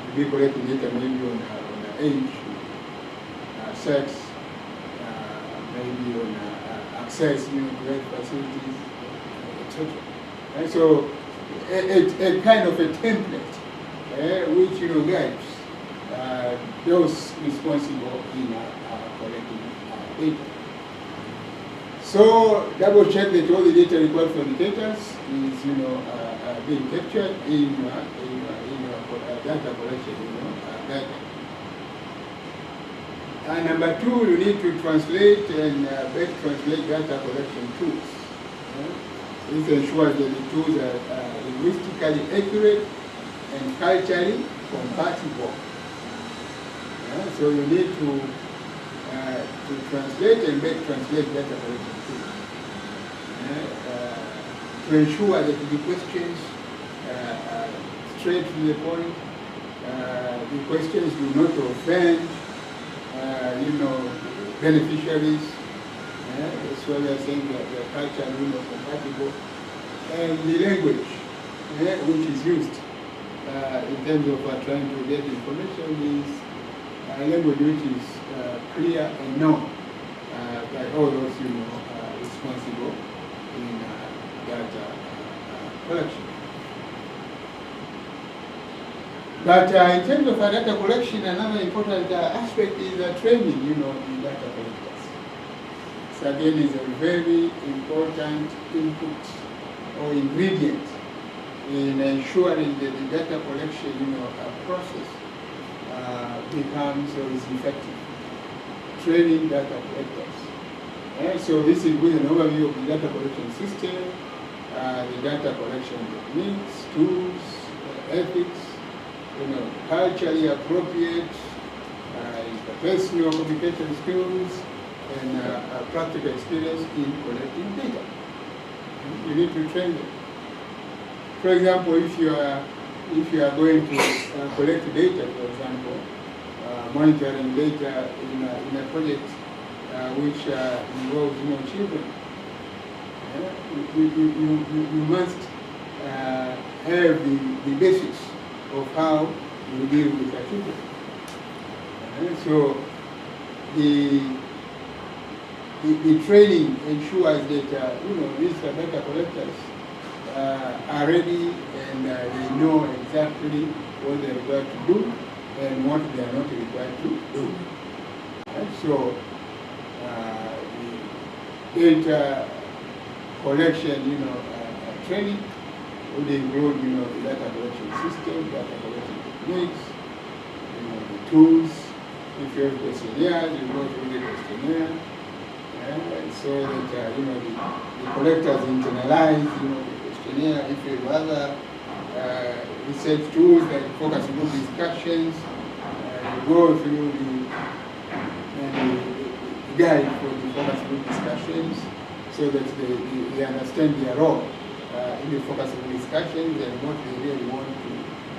We'll be collecting data maybe on age, sex, maybe on access, to health facilities, etc. And so, a kind of a template, which guides those responsible in collecting data. So double check that all the data required for indicators is being captured in your data collection guideline. And number two, you need to translate and best translate data collection tools. This ensures that the tools are linguistically accurate and culturally compatible. So you need to translate and best translate data collection tools to ensure that the questions are straight to the point. The questions do not offend beneficiaries, so we are saying that the culture compatible, and the language which is used in terms of trying to get information is a language which is clear and known by all those responsible in data collection. But in terms of data collection, another important aspect is training, the data collectors. So again, is a very important input or ingredient in ensuring that the data collection, process becomes or is effective. Training data collectors. So this is with an overview of the data collection system, the data collection techniques, tools, ethics, culturally appropriate, interpersonal communication skills, and practical experience in collecting data. You need to train them. For example, if you are going to collect data, for example, monitoring data in a project which involves children, you must have the basis of how you deal with the children. So the training ensures that these data collectors are ready and they know exactly what they're required to do and what they are not required to do. And so the data collection, training would include, the data collection system, data collection techniques, the tools. If you have questionnaires, you go through the questionnaire, and so that the collectors internalize, the questionnaire. If you have other research tools like focus group discussions, you go through the guide for the focus group discussions, so that they understand their role in the focus group discussions and what they really want to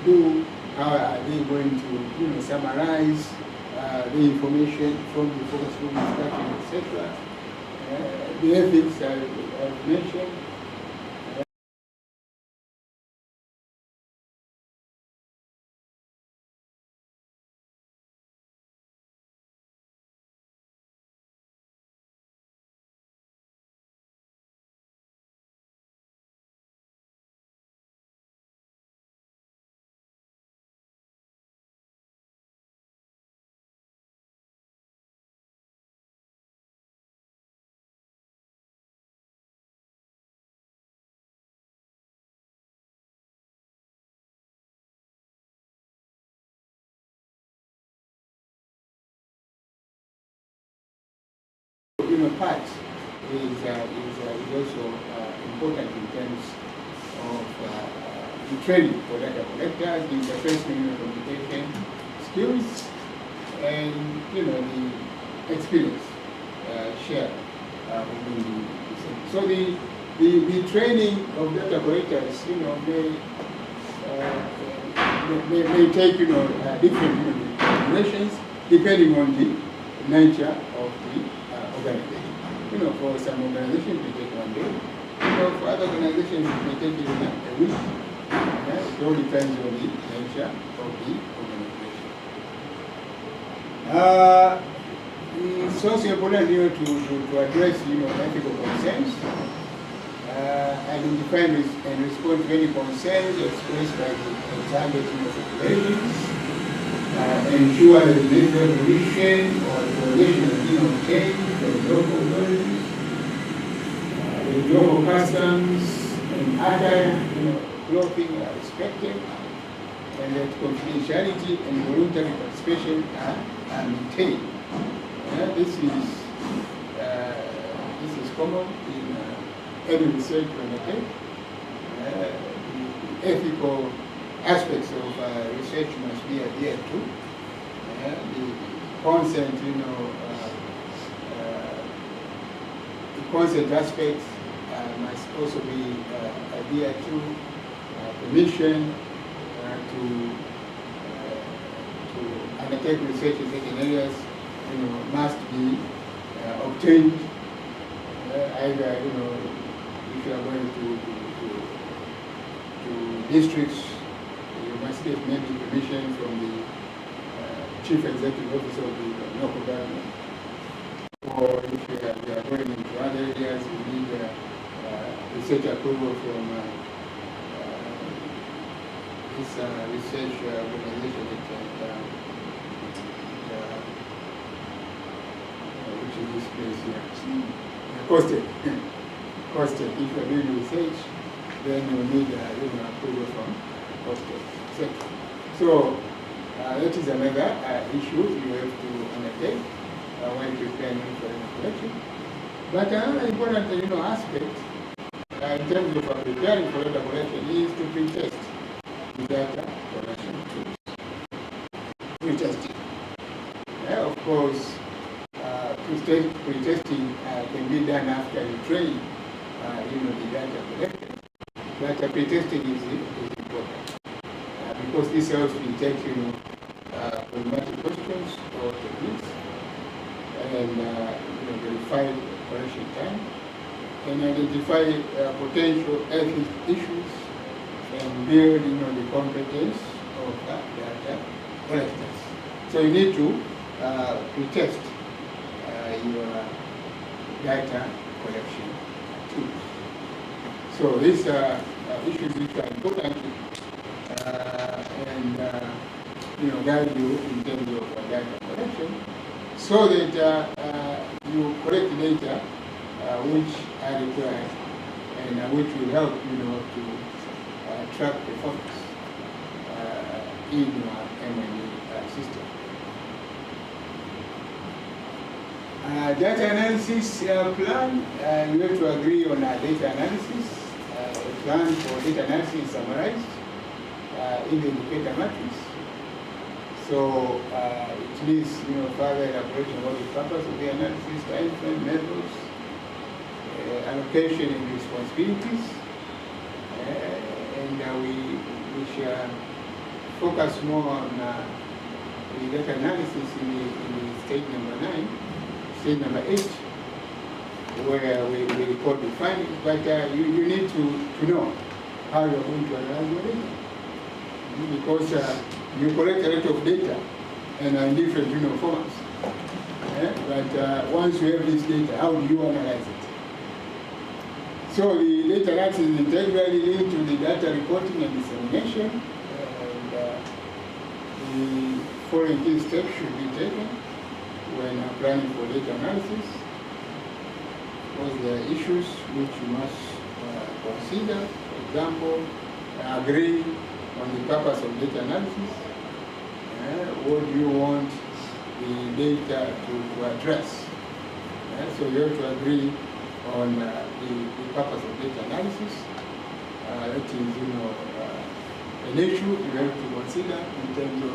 do. How are they going to summarize the information from the focus group discussion, etc. The ethics I've mentioned. Part is also important in terms of the training for data collectors, the interpersonal communication skills, and the experience shared within the system. So the training of data collectors, may take different durations depending on the nature of the organization. For some organizations it may take 1 day. For other organizations it may take even a week. It all depends on the nature of the organization. It's also important to address ethical concerns, identify and respond to any concerns expressed by the target populations, ensure that the necessary solution or coordination is being obtained from local authorities, the local customs and other clothing are respected, and that confidentiality and voluntary participation are maintained. This is common in every research we undertake. The ethical aspects of research must be adhered to. The consent, the consent aspects must also be adhered to. Permission to undertake research in certain areas, must be obtained. Either if you are going to districts, you must get maybe permission from the chief executive officer of the local government. Or if you are going into other areas, you need research approval from this research organization which is this place here. COSTECH. COSTECH. If you are doing research, then you need approval from COSTECH. So that is another issue you have to undertake when preparing for collection. But another important aspect in terms of preparing for data collection is to pre-test the data collection tools. Pre-testing. Of course, pre-testing can be done after you train the data collected. But pre-testing is important because this helps to detect problematic questions or techniques and verify collection time and identify potential ethics issues and build the competence of data collectors. So you need to pre-test your data collection tools. So these are issues which are important and guide you in terms of data collection, so that you collect data which are required and which will help to track performance in your M&E system. Data analysis plan, we have to agree on a data analysis. A plan for data analysis is summarized in the indicator matrix. So it needs further elaboration about the purpose of the analysis, time frame, methods, allocation and responsibilities, and we shall focus more on the data analysis in the stage number 9, stage number 8, where we record the findings. But you need to know how you're going to analyze your data, because you collect a lot of data and in different formats. But once you have this data, how do you analyze it? So the data analysis is integrally linked to the data reporting and dissemination, and the following key steps should be taken when applying for data analysis. Because there are issues which you must consider. For example, agree on the purpose of data analysis. What do you want the data to address? So you have to agree on the purpose of data analysis. That is, an issue you have to consider in terms of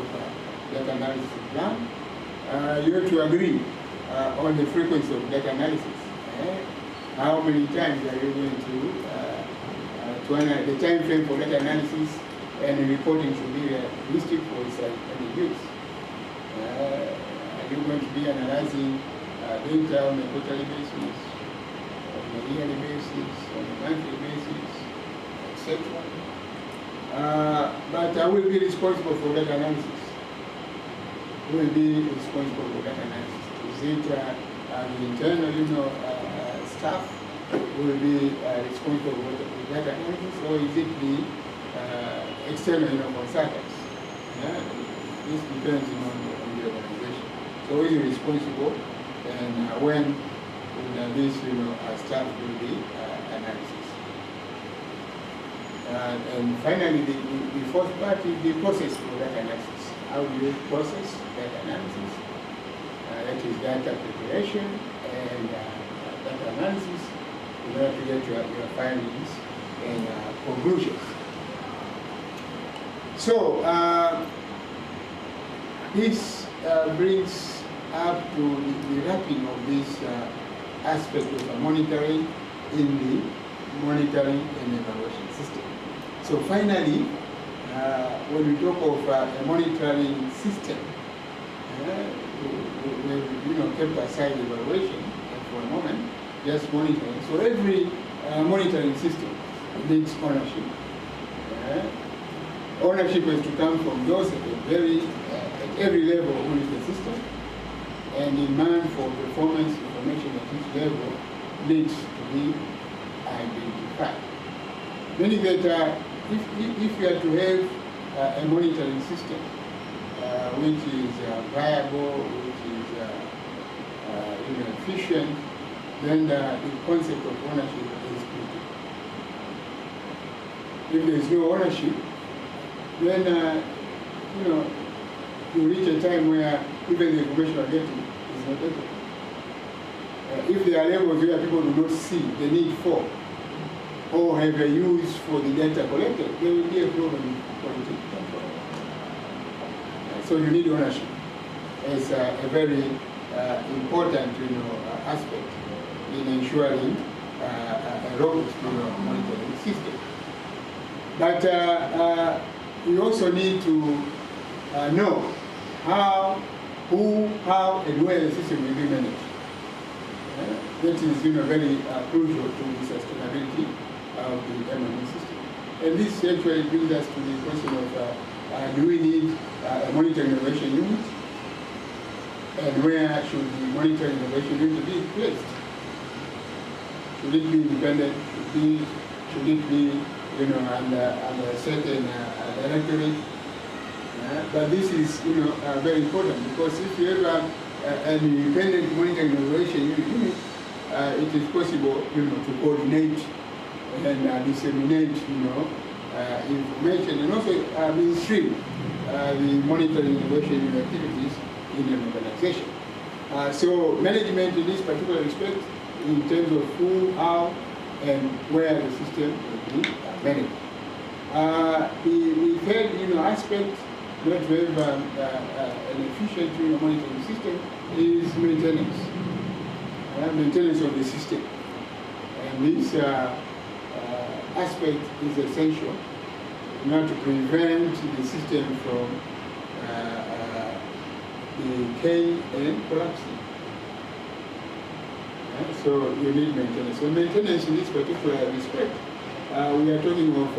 data analysis plan. You have to agree on the frequency of data analysis. How many times are you going to analyze the time frame for data analysis and the reporting should be realistic for its use. Are you going to be analyzing data on a quarterly basis, on a yearly basis, on a monthly basis, etc.? But I will be responsible for data analysis. Who will be responsible for data analysis? Is it the internal, staff who will be responsible for data analysis, or is it the external, consultants? This depends on the organization. So who is responsible, and when this, staff will be analysis. And finally, the fourth part is the process for data analysis. How do you process data analysis? That is data preparation and data analysis in order to get your findings and conclusions. So this brings up to the wrapping of this aspect of monitoring in the monitoring and evaluation system. So finally, when we talk of a monitoring system, we kept aside evaluation for a moment, just monitoring. So every monitoring system needs ownership. Ownership is to come from those at every level of the system, and demand for performance information at each level needs to be identified. Meaning that if you are to have a monitoring system which is viable, which is efficient, then the concept of ownership is critical. If there is no ownership, then you reach a time where even the information you are getting is not able. If there are levels where people do not see the need for or have a use for the data collected, there will be a problem in quality control. So you need ownership as a very important aspect in ensuring a robust monitoring system. But you also need to know how, who, how, and where the system will be managed. That is very crucial to the sustainability of the MME system. And this actually brings us to the question of do we need a monitoring innovation unit? And where should the monitoring innovation unit be placed? Should it be independent? Should it be under a certain directorate? But this is very important, because if you have an independent monitoring innovation unit, it is possible to coordinate and disseminate information, and also mainstream the monitoring innovation activities in an organization. So management in this particular respect, in terms of who, how, and where the system will be managed. The third aspect not to have an efficient monitoring system is maintenance. Maintenance of the system. And this aspect is essential in order to prevent the system from decaying and collapsing. So you need maintenance. So maintenance in this particular respect, we are talking of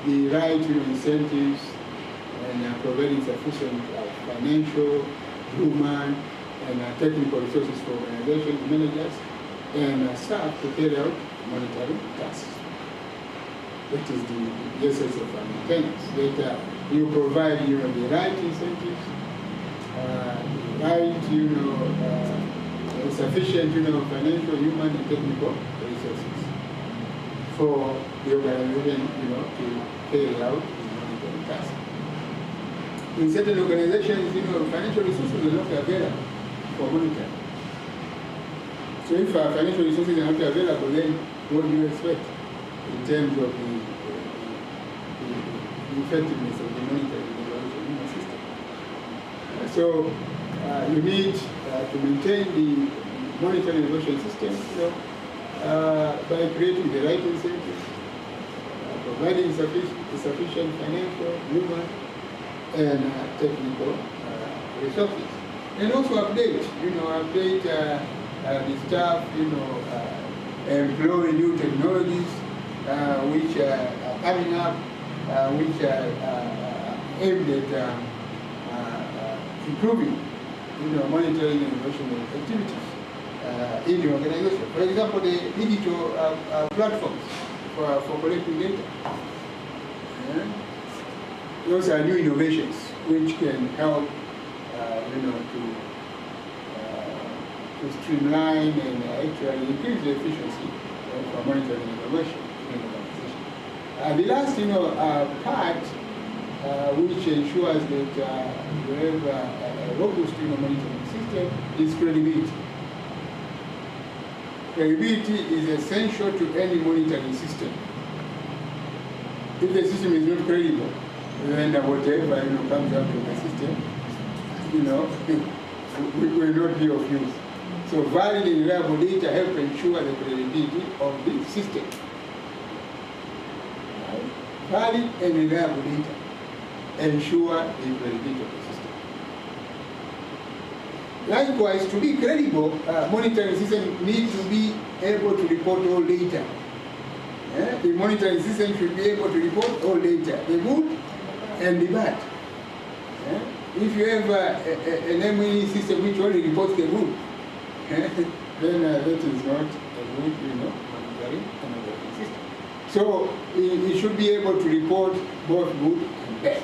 the right incentives and providing sufficient financial, human, and technical resources for organizations, managers, and staff to carry out monitoring tasks. That is the essence of maintenance. That you provide the right incentives, right sufficient financial, human, and technical resources for the organization to carry out the monitoring task. In certain organizations, financial resources are not available for monitoring. So if financial resources are not available, then what do you expect in terms of the effectiveness of the monitoring system? So you need to maintain the monitoring evaluation system by creating the right incentives, providing sufficient financial, human, and technical resources. And also update the staff, employ new technologies which are coming up, which are aimed at improving, monitoring and innovation activities in the organization. For example, the digital platforms for collecting data. Those are new innovations which can help, to streamline and actually increase the efficiency of monitoring and innovation in an organization. The last, part which ensures that you have a robust monitoring system is credibility. Credibility is essential to any monitoring system. If the system is not credible, then whatever comes out of the system, will not be of use. So valid and reliable data help ensure the credibility of the system. Right? Valid and reliable data ensure the credibility of the system. Likewise, to be credible, monitoring system needs to be able to report all data. The monitoring system should be able to report all data, the good and the bad. If you have an ME system which only reports the good, then that is not a good, monitoring and operating system. So it should be able to report both good and bad.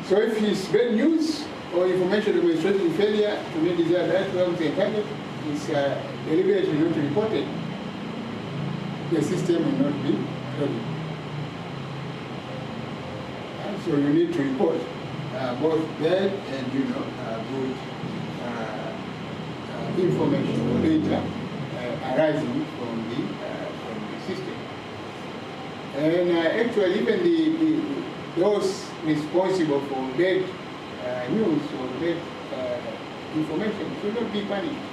So if it's bad news or information demonstrating failure to meet desired outcomes and target is deliberately not reported, the system will not be credible. So you need to report both bad and good information or data arising from the system. And actually, even those responsible for bad news or bad information should not be punished,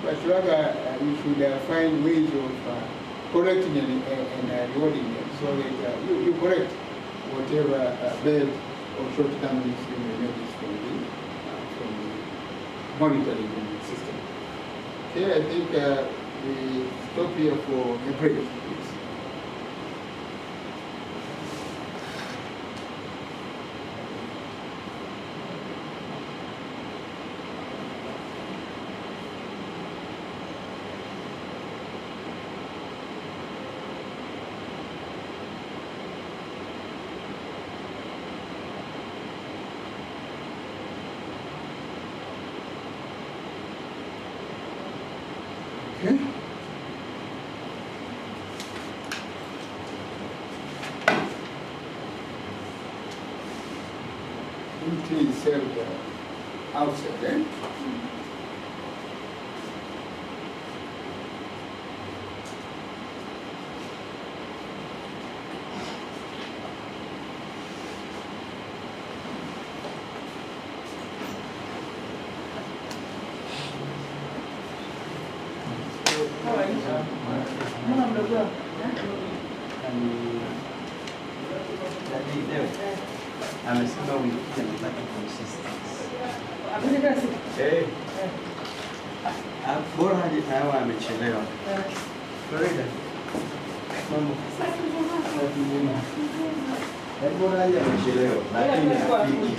but rather you should find ways of correcting and rewarding them, so that you correct whatever bad or shortcomings you may notice from the monitoring system. Okay, I think we stop here for a break, please. Okay. Tea is served outside, eh? Amesema wiki anataka consistency. Bora haja hawa amechelewa. Florida. Mambo. Bora haja amechelewa lakini afiki.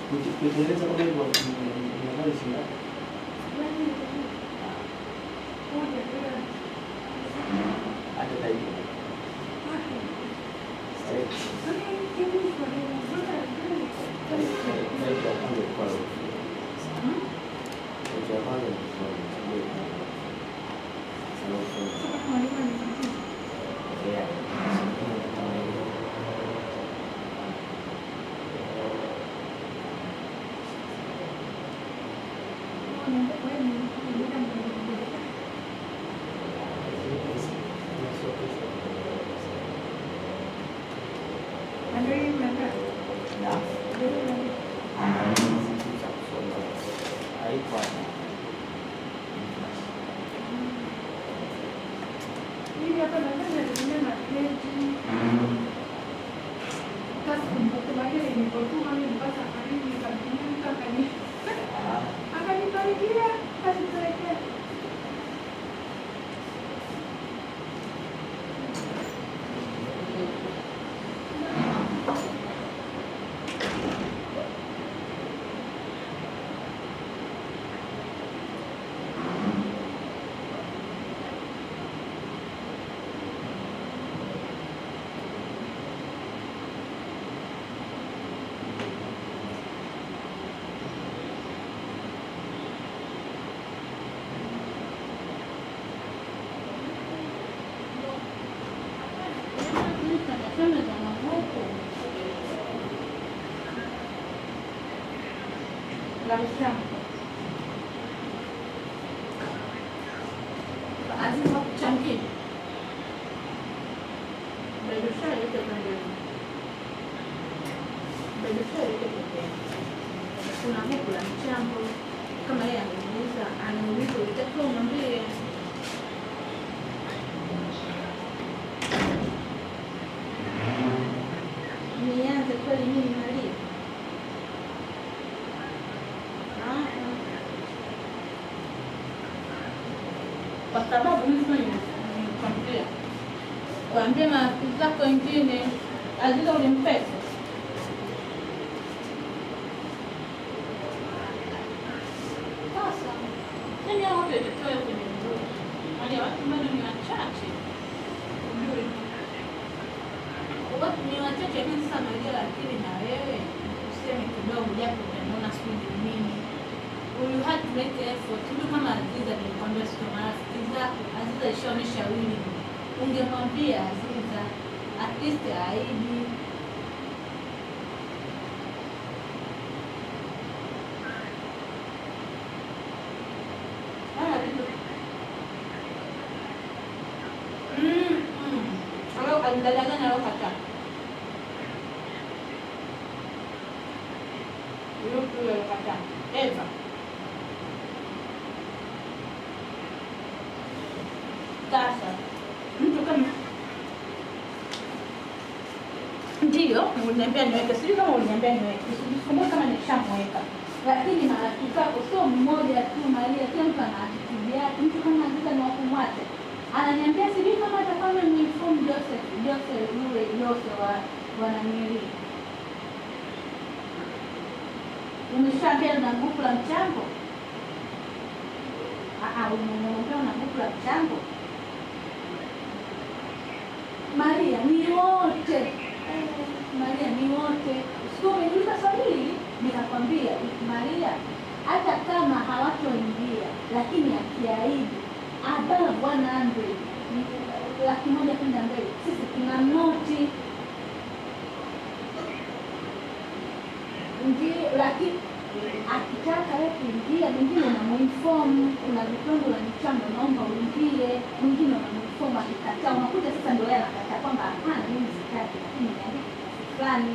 Kutengeneza kama hivyo ni habari sina. Hata taifa. Lazima kuchangia. Kuna huku la mchambo kama yeye anauliza utakiwa umwambie nianze kweli mimi Maria. Kwa sababu mimi nimekwambia waambie marafiki zako wengine Aziza ulimpesa. Sasa nani hao wote tutoe kwenye mzuri. Wale watu bado ni wachache. Ndio. Watu ni wachache mimi sana ndio, lakini na wewe useme kidogo japo unaona sijui nini. You had to make effort. Mtu kama Aziza nilikwambia sio marafiki zako. Aziza ishaonesha wili. Ungemwambia Aziza at least aidi. Kalau alidadanganya leo kata. Yule kata. Eva. Sasa mtu kama ndio uliniambia niweke, sijui kama uliniambia niweke, sikumbuka kama nishamweka, lakini marafiki zako sio mmoja tu Maria, kila mtu ana attitude yake. Mtu kama Aziza ni wakumwacha, ananiambia sijui kama atakuwa ni inform Joseph yule wa nanili. Umeshaambia na grupu la mchango? Umemwambia na grupu la mchango? Maria ni wote. Maria ni wote. Sio umeuliza swali hili, nikakwambia Maria hata kama hawatoingia lakini akiahidi above 100 laki moja kwenda mbele, sisi tuna noti. Ndio, lakini akitaka wewe kuingia, mwingine unamuinform, kuna vikundi la mchango naomba uingie, mwingine unamuinform, akikataa unakuja sasa ndio yeye anakataa kwamba hapana mimi sitaki, lakini niandike fulani.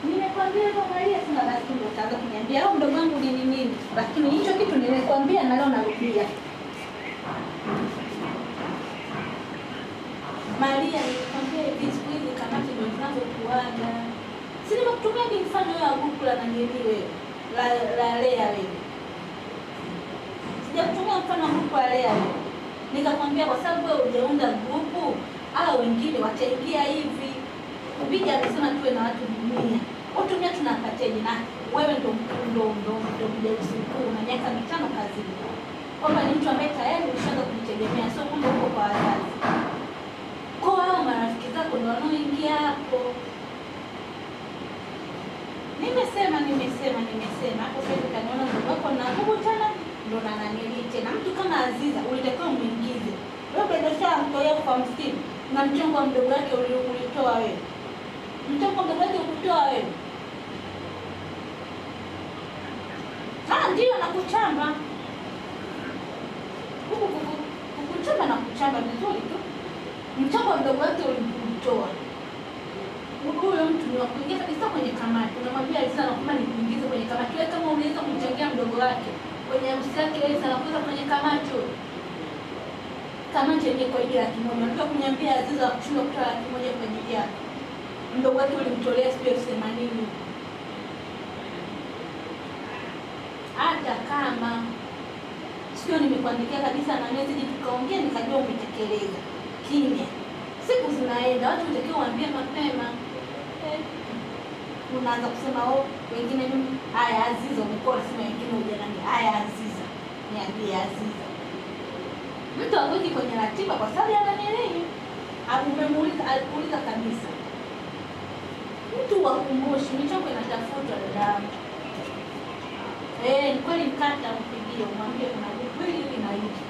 Nimekwambia hivyo Maria, sina basi ndio utaanza kuniambia au mdogo wangu ni nini, lakini hicho kitu nimekwambia na leo narudia. Maria nimekwambia hivi siku hizi kamati ndio zinaanza kuaga. Sisi nimekutumia ni mfano wa grupu la nani wewe la Lea wewe. Sijakutumia mfano wa grupu la Lea wewe. Nikakwambia kwa sababu wewe hujaunda grupu au wengine wataingia hivi. Ubidi amesema tuwe na watu 100. Watu 100 tunapataje? Na wewe ndo mjeusi mkuu na miaka 5 kazini. Kwamba ni mtu ambaye tayari ushaanza kujitegemea, sio kwamba uko kwa wazazi. Kwa hao marafiki zako ndio wanaoingia hapo. Nimesema hapo sasa kaniona ndugu wako na nguvu tena ndo na nanili tena. Mtu kama Aziza ulitakiwa muingize. Wewe bedesha mtoe kwa msikini na mchongo wa mdogo wake ulitoa wewe. Mchongo wa mdogo wake ulitoa wewe. Ndio nakuchamba. Kukuchamba na kuchamba vizuri tu. Mchongo wa mdogo wake ulitoa. Huyo mtu ni wa kuingia kabisa kwenye kamati. Unamwambia Aziza naomba nikuingize kwenye kamati. Wewe kama unaweza kumchangia mdogo wake kwenye harusi yake wewe sana kuweza kwenye kamati wewe. Kamati yenyewe kwa ajili ya 1,000. Unataka kuniambia Aziza kushindwa kutoa 1,000 kwa ajili yake. Mdogo wake ulimtolea sio 80. Hata kama sio nimekuandikia kabisa na message tukaongea nikajua umetekeleza. Kimya. Siku zinaenda watu utakiwa waambie mapema. Unaanza kusema wengine mimi haya Aziza umekuwa unasema wengine hujanani. Haya Aziza. Niambie Aziza. Mtu aweki kwenye ratiba kwa sababu ananielewi. Au umemuuliza alikuuliza kabisa. Mtu wakumbushi michongo inatafutwa dada. Ni kweli mkata mpigie umwambie kuna kweli hivi na hivi.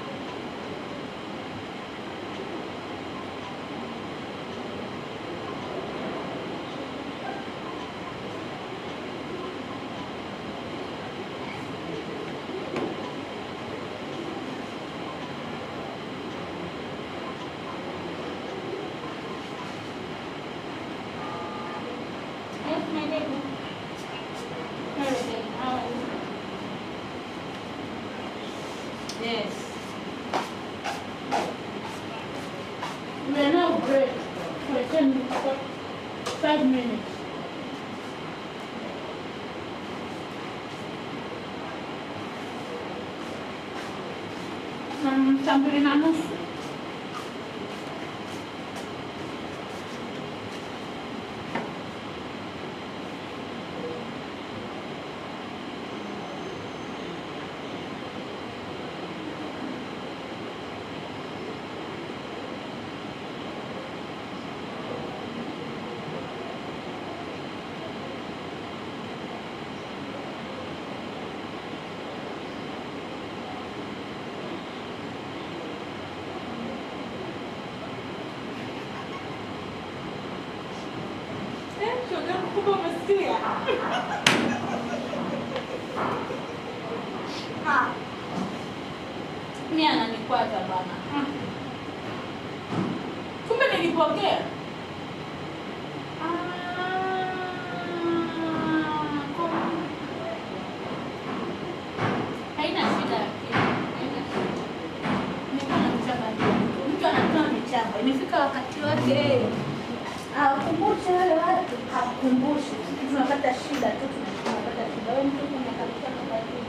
Yes. We are now break for 5 minutes. Saa 2:30. Kumbe umesikia? Mimi ananikwaza bana. Kumbe nilipokea. Haina shida. Mtu anatoa michango. Imefika wakati wake. Hakumbushe wale watu, hakumbushe. Tunapata shida tu, tunapata shida. Wewe mtu unakabisa kwa hiyo.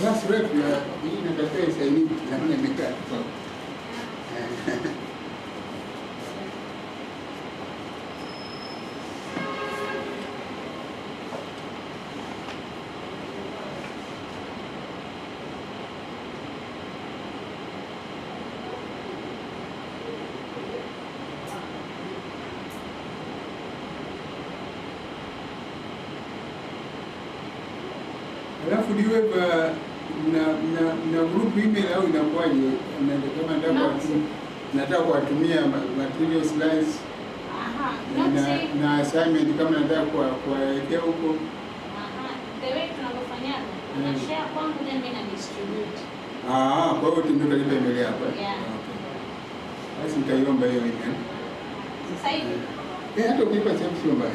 Last rep ya hii inatakiwa isaini namna imekaa. Alafu diwe na group email au inakuwaje? Kama nataka kuwatumia material slides na assignment kama nataka kuwawekea huko. The way tunavyofanyaga, unashare kwangu then mimi na distribute. Kwa hiyo ndio kalipa email yako. Yeah. Okay. Basi nitaiomba hiyo email. Sasa hivi. Hata ukipa sio mbaya.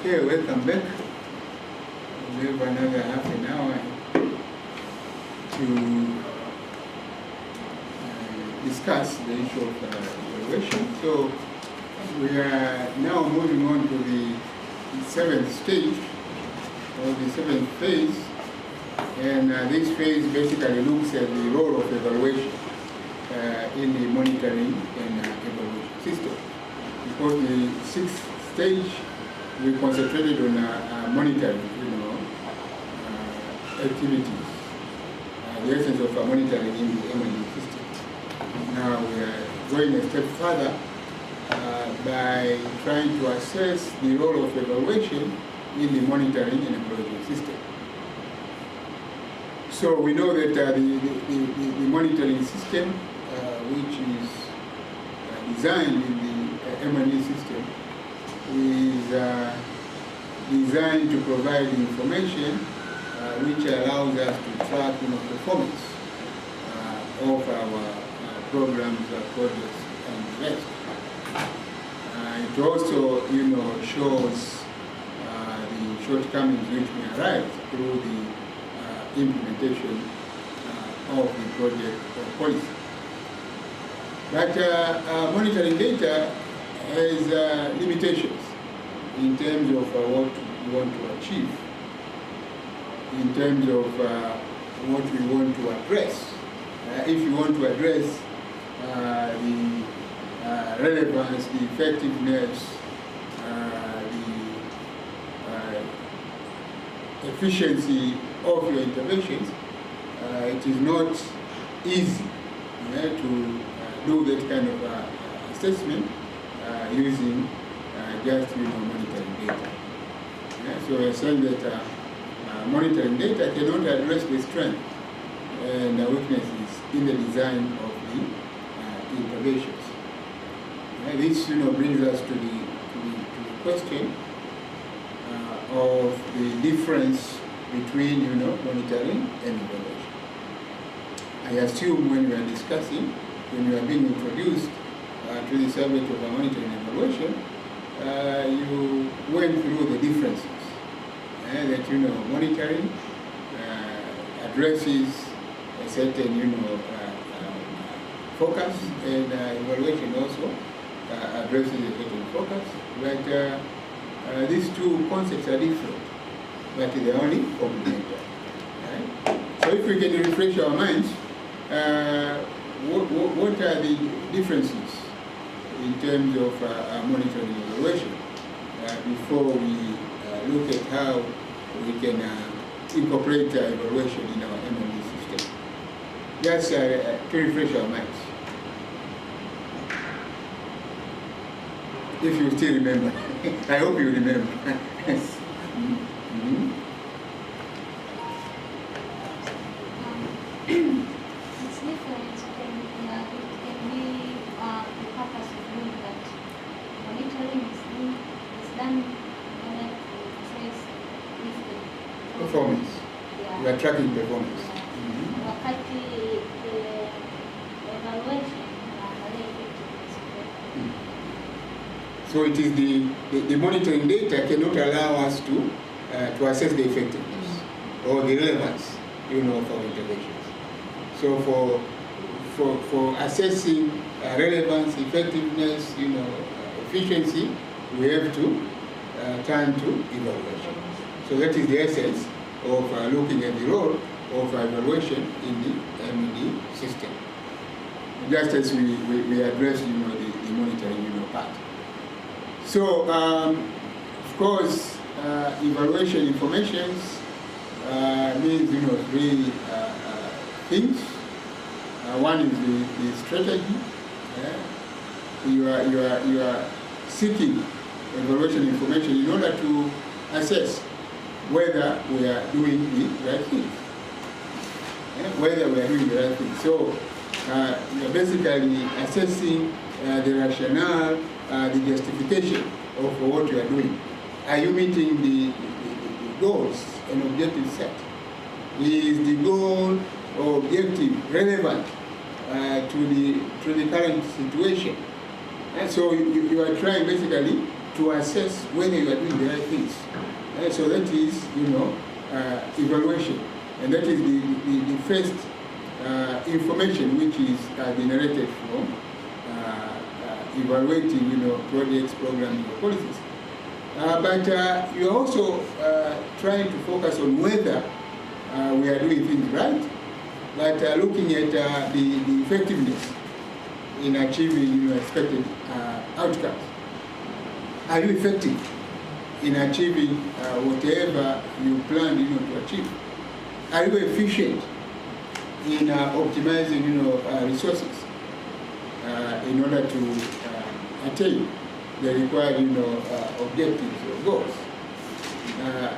Okay, welcome back. We have another half an hour to discuss the issue of evaluation. So we are now moving on to the seventh stage, or the seventh phase. And this phase basically looks at the role of evaluation in the monitoring and evaluation system. Because the 6th stage, we concentrated on monitoring, activities, the essence of monitoring in the M&E system. Now we are going a step further by trying to assess the role of evaluation in the monitoring and evaluation system. So we know that the monitoring system, which is designed in the M&E system, is designed to provide information which allows us to track performance of our programs, projects, and the rest. It also shows the shortcomings which may arise through the implementation of the project or policy. But monitoring data has limitations in terms of what we want to achieve, in terms of what we want to address. If you want to address the relevance, the effectiveness, the efficiency of your interventions, it is not easy to do that kind of assessment using just monitoring data. So we're saying that monitoring data cannot address the strength and the weaknesses in the design of the interventions. This brings us to the question of the difference between monitoring and evaluation. I assume when we are discussing, when we are being introduced to the subject of monitoring and evaluation, you went through the differences. That monitoring addresses a certain focus, and evaluation also addresses a certain focus. But these two concepts are different, but they are only complementary. Right? So if we can refresh our minds, what are the differences in terms of monitoring and evaluation before we look at how we can incorporate evaluation in our M&E system? Just to refresh our minds. If you still remember. I hope you remember. Yes. It's different. It can be the purpose of doing that. Monitoring is done in order to trace if the Performance. Yeah. We are tracking performance. Yeah. Wakati evaluation unaangalia effectiveness. So it is the monitoring data cannot allow us to assess the effectiveness or the relevance, of our interventions. So for assessing relevance, effectiveness, efficiency, we have to turn to evaluation. So that is the essence of looking at the role of evaluation in the M&E system. Just as we address, the monitoring, part. So, of course, evaluation informations means, three things. One is the strategy. You are seeking evaluation information in order to assess whether we are doing the right thing. Whether we are doing the right thing. So, you are basically assessing the rationale, the justification of what you are doing. Are you meeting the goals and objectives set? Is the goal or objective relevant to the current situation? And so you are trying basically to assess whether you are doing the right things. And so that is, evaluation. And that is the first information which is generated from evaluating, projects, programs, or policies. But you're also trying to focus on whether we are doing things right, but looking at the effectiveness in achieving expected outcomes? Are you effective in achieving whatever you plan to achieve? Are you efficient in optimizing resources in order to attain the required objectives or goals?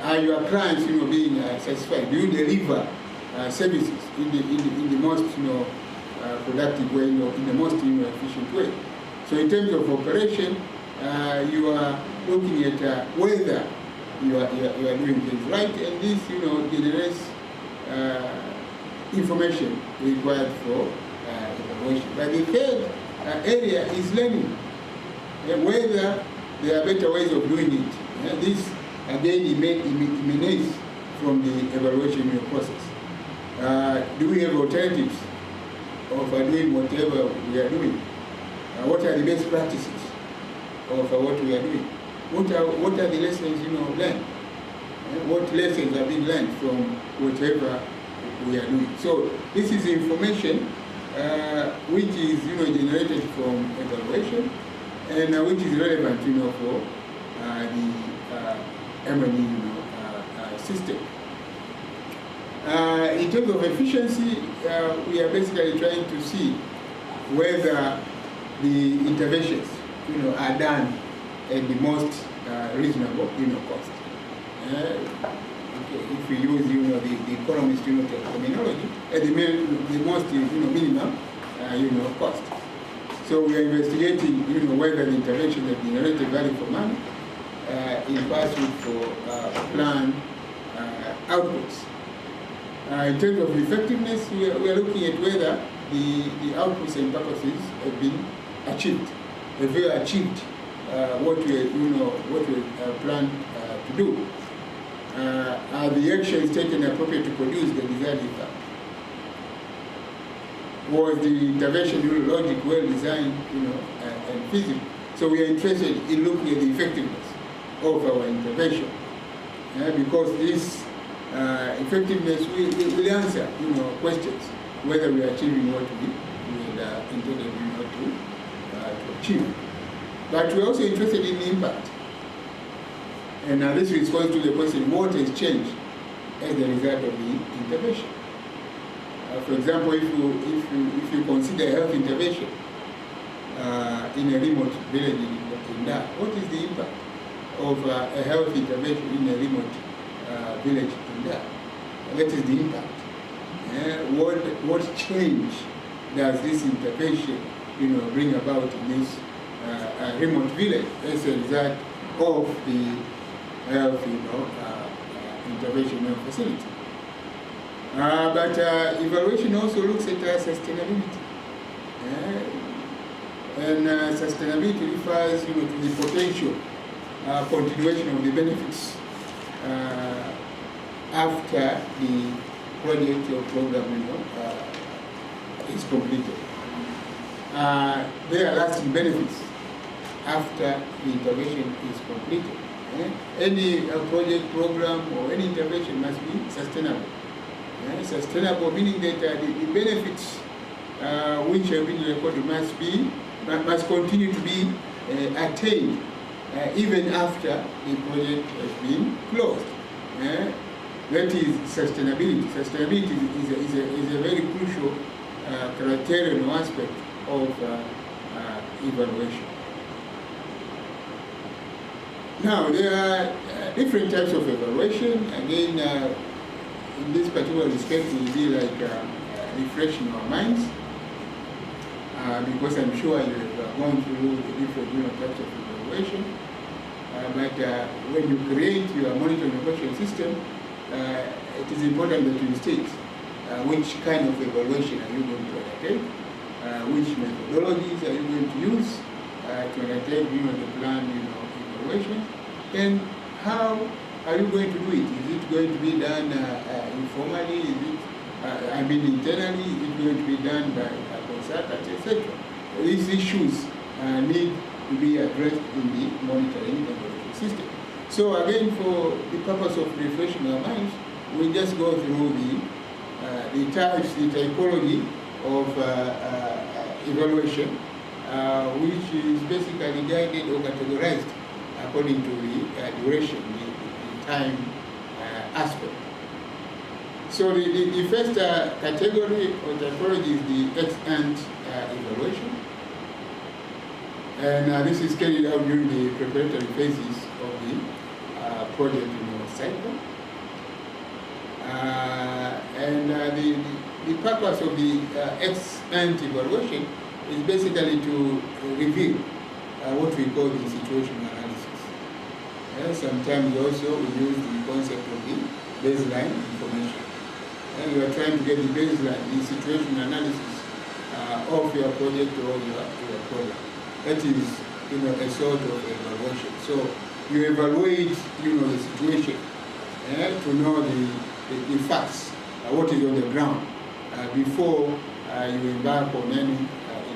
Are your clients being satisfied? Do you deliver services in the most productive way, in the most efficient way? So in terms of operation, you are looking at whether you are doing things right, and this generates information required for evaluation. But the third area is learning, whether there are better ways of doing it. This again emanates from the evaluation process. Do we have alternatives of doing whatever we are doing? What are the best practices of what we are doing? What are the lessons learned? What lessons are being learned from whatever we are doing? So this is information which is generated from evaluation and which is relevant for the M&E system. In terms of efficiency, we are basically trying to see whether the interventions are done at the most reasonable cost. If we use the economist terminology, at the most minimum cost. So we are investigating whether the intervention that generated value for money in pursuit for planned outputs. In terms of effectiveness, we are looking at whether the outputs and purposes have been achieved. If we achieved what we planned to do, are the actions taken appropriate to produce the desired impact? Was the intervention logic well designed, and feasible? So we are interested in looking at the effectiveness of our intervention, because this effectiveness will answer, questions whether we are achieving what we had intended to achieve. But we are also interested in the impact. And this responds to the question, what has changed as a result of the intervention? For example, if you consider health intervention in a remote village in Dar, what is the impact of a health intervention in a remote village in Dar? What is the impact? What change does this intervention bring about in this remote village as a result of the health intervention facility? But evaluation also looks at sustainability. And sustainability refers to the potential continuation of the benefits after the project or program is completed. There are lasting benefits after the intervention is completed. Any project, program, or any intervention must be sustainable. Sustainable meaning that the benefits which have been recorded must continue to be attained even after the project has been closed. That is sustainability. Sustainability is a very crucial criterion or aspect of evaluation. Now, there are different types of evaluation. Again, in this particular respect, it will be like refreshing our minds, because I'm sure you have gone through the different types of evaluation. But when you create your monitoring evaluation system, it is important that you state which kind of evaluation are you going to undertake, which methodologies are you going to use to undertake the planned evaluation, and how are you going to do it? Is it going to be done informally? Is it, internally? Is it going to be done by consultants, etc.? These issues need to be addressed in the monitoring evaluation system. So again, for the purpose of refreshing our minds, we just go through the types, the typology of evaluation, which is basically guided or categorized according to the duration, the time aspect. So the first category of typology is the ex-ante evaluation, and this is carried out during the preparatory phases of the project cycle. And the purpose of the ex-ante evaluation is basically to reveal what we call the situational analysis. Sometimes also we use the concept of the baseline information. And you are trying to get the baseline, the situational analysis of your project or your program. That is, a sort of evaluation. So you evaluate, the situation to know the facts, what is on the ground before you embark on any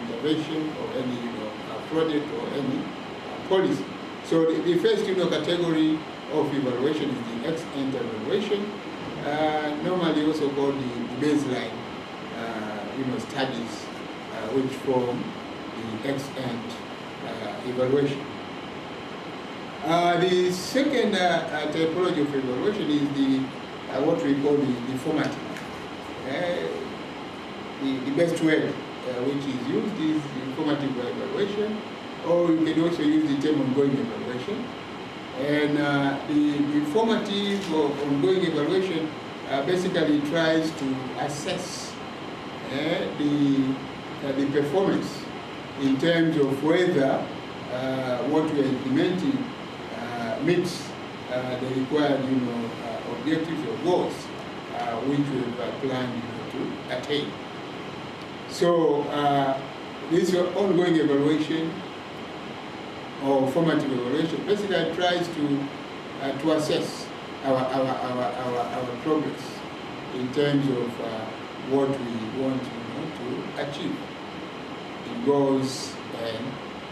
intervention or any, project or any policy. So the first, category of evaluation is the ex-ante evaluation, normally also called the baseline, studies, which form the ex-ante evaluation. The second typology of evaluation is the what we call the formative. The best word which is used is the formative evaluation, or you can also use the term ongoing evaluation. And the formative or ongoing evaluation basically tries to assess the performance in terms of whether what we are implementing meets the required, objectives or goals which we have planned to attain. So this ongoing evaluation or formative evaluation basically tries to assess our progress in terms of what we want to achieve in goals and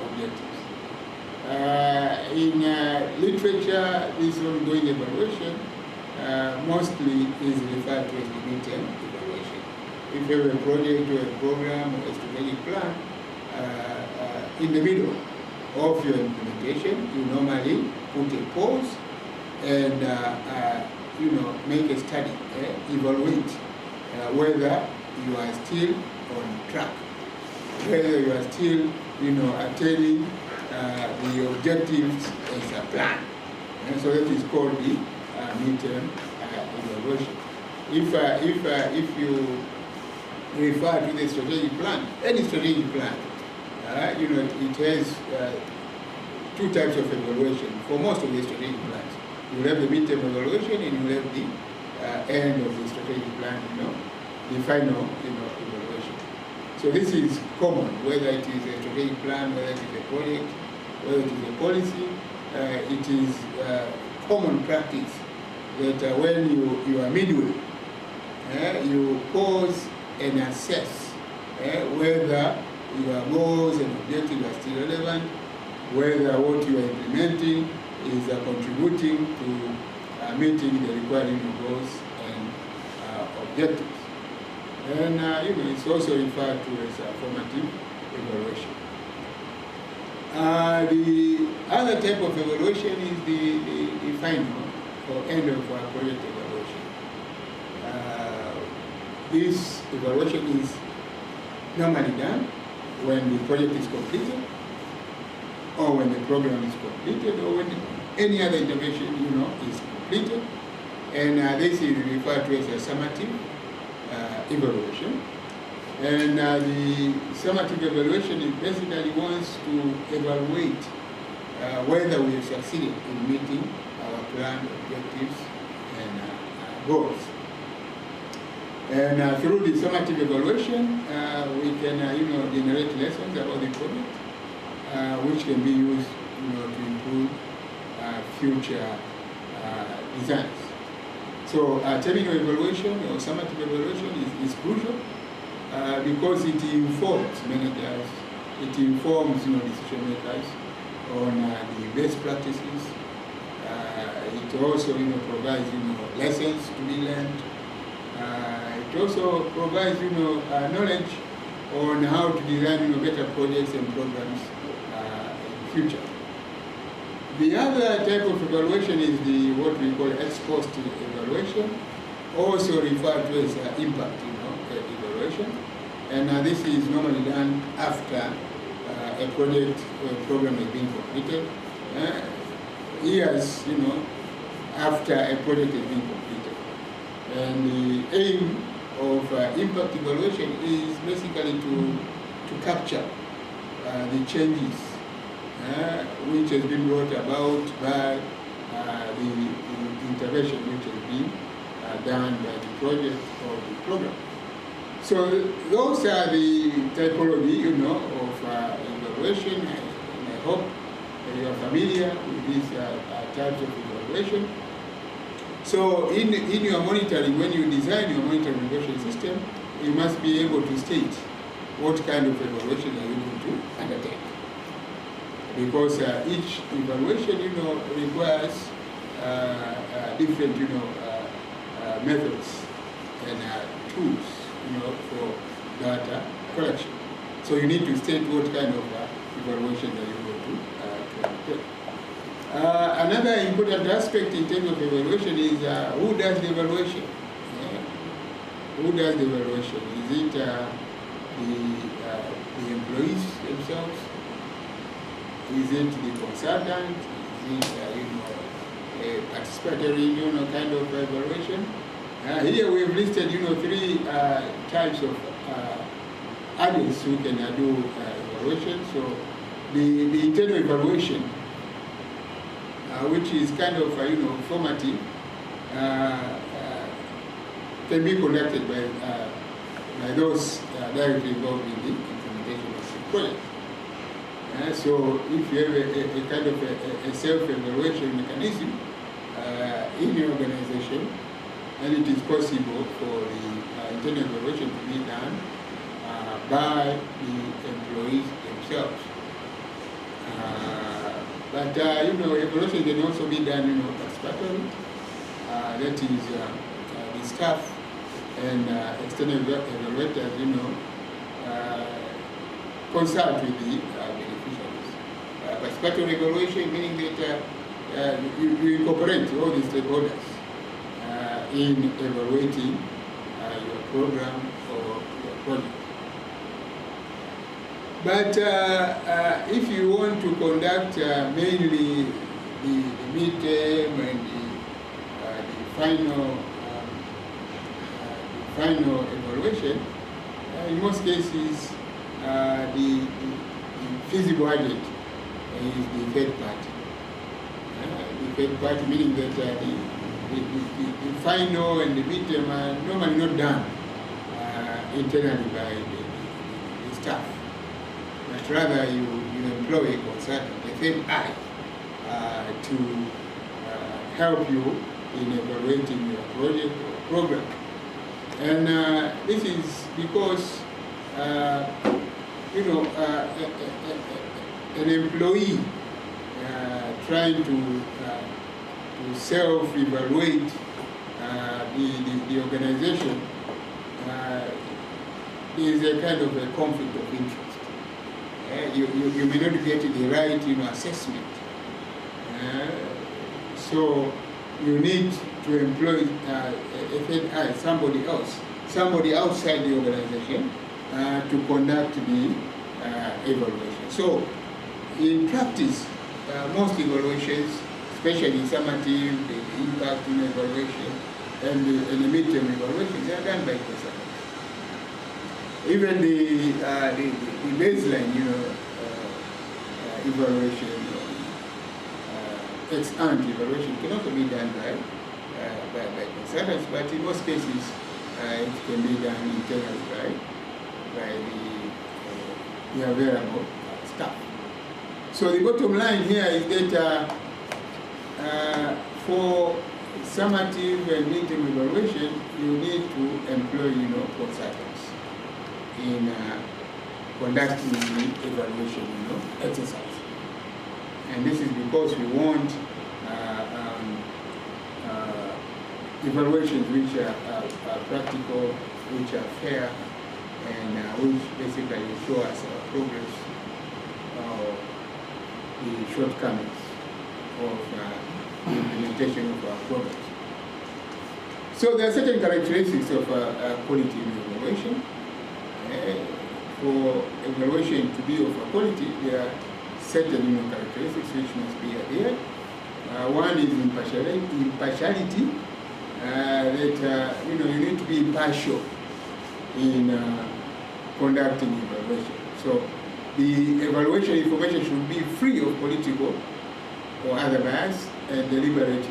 objectives. In literature, this ongoing evaluation mostly is referred to as the midterm evaluation. If you have a project or a program or a strategic plan, in the middle of your implementation, you normally put a pause and make a study, evaluate whether you are still on track, whether you are still, attaining the objectives as a plan. And so that is called the midterm evaluation. If you refer to the strategic plan, any strategic plan, it has two types of evaluation for most of the strategic plans. You will have the midterm evaluation and you will have the end of the strategic plan, the final evaluation. So this is common, whether it is a strategic plan, whether it is a project, whether it is a policy. It is common practice that when you are midway, you pause and assess whether your goals and objectives are still relevant, whether what you are implementing is contributing to meeting the required goals and objectives. And it's also referred to as a formative evaluation. The other type of evaluation is the final or end of project evaluation. This evaluation is normally done when the project is completed, or when the program is completed, or when any other intervention is completed, and this is referred to as a summative evaluation. And the summative evaluation is basically wants to evaluate whether we have succeeded in meeting our planned objectives and goals. And through the summative evaluation, we can generate lessons about the project, which can be used to improve future designs. So terminal evaluation or summative evaluation is crucial because it informs managers, it informs decision makers on the best practices. It also provides lessons to be learned. It also provides knowledge on how to design better projects and programs in future. The other type of evaluation is what we call ex post evaluation, also referred to as impact evaluation, and this is normally done after a project or a program has been completed, years after a project has been completed. And the aim of impact evaluation is basically to capture the changes which has been brought about by the intervention which has been done by the project or the program. So those are the typology, of evaluation, and I hope that you are familiar with these types of evaluation. So in your monitoring, when you design your monitoring evaluation system, you must be able to state what kind of evaluation are you going to undertake. Because each evaluation, requires different, methods and tools, for data collection. So you need to state what kind of evaluation that you're going to undertake. Another important aspect in terms of evaluation is who does the evaluation. Who does the evaluation? Is it the employees themselves? Is it the consultant? Is it a participatory kind of evaluation? Here we have listed 3 types of adults who can do evaluation. So the internal evaluation, which is kind of formative, can be conducted by those directly involved in the implementation of the project. So if you have a kind of a self-evaluation mechanism in your organization, and it is possible for the internal evaluation to be done by the employees themselves. But evaluation can also be done participatory. That is the staff and external evaluators consult with the beneficiaries. Participatory evaluation meaning that you incorporate all the stakeholders in evaluating your program or your project. But if you want to conduct mainly the midterm and the final evaluation, in most cases the feasible agent is the third party. The third party meaning that the final and the midterm are normally not done internally by the staff, but rather you employ a consultant, a third eye, to help you in evaluating your project or program. And this is because an employee trying to self-evaluate the organization is a kind of a conflict of interest. You may not get the right assessment. So you need to employ a third eye, somebody outside the organization to conduct the evaluation. So in practice, most evaluations, especially summative, the impact evaluation, and the midterm evaluation, they are done by consultants. Even the baseline, evaluation, ex-ante evaluation can also be done by consultants, but in most cases, it can be done internally by the available staff. So the bottom line here is that for summative and midterm evaluation, you need to employ, consultants in conducting the evaluation, exercise. And this is because we want evaluations which are practical, which are fair, and which basically show us our progress, the shortcomings of the implementation of our programs. So there are certain characteristics of quality in evaluation. For evaluation to be of quality, there are certain characteristics which must be adhered. One is impartiality. That you need to be impartial in conducting evaluation. So the evaluation information should be free of political or other bias and deliberate,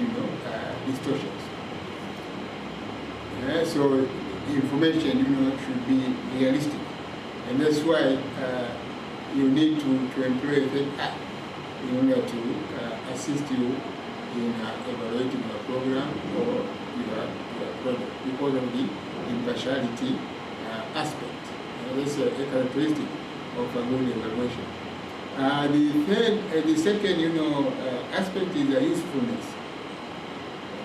distortions. So the information, should be realistic, and that's why you need to employ a third party in order to assist you in evaluating your program or your product because of the impartiality aspect. That's a characteristic of a good evaluation. The second, aspect is the usefulness.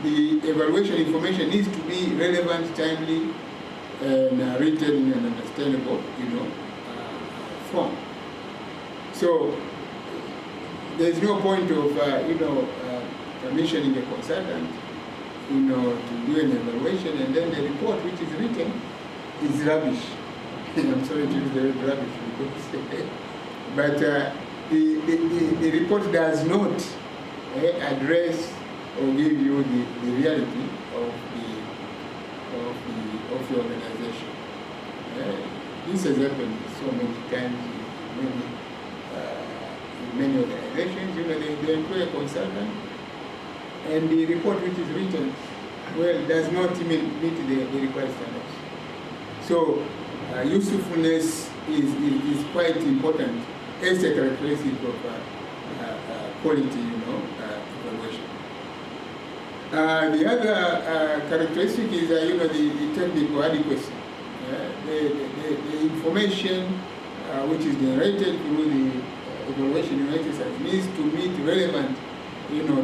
The evaluation information needs to be relevant, timely, and written in an understandable, form. So there's no point of, commissioning a consultant, to do an evaluation, and then the report which is written is rubbish. I'm sorry to use the word rubbish, but the report does not address or give you the reality of the organization. This has happened so many times in many organizations. They employ a consultant, and the report which is written, does not meet the required standards. So usefulness is quite important as a characteristic of quality, evaluation. The other characteristic is, the technical adequacy. The information which is generated through the evaluation exercise needs to meet relevant,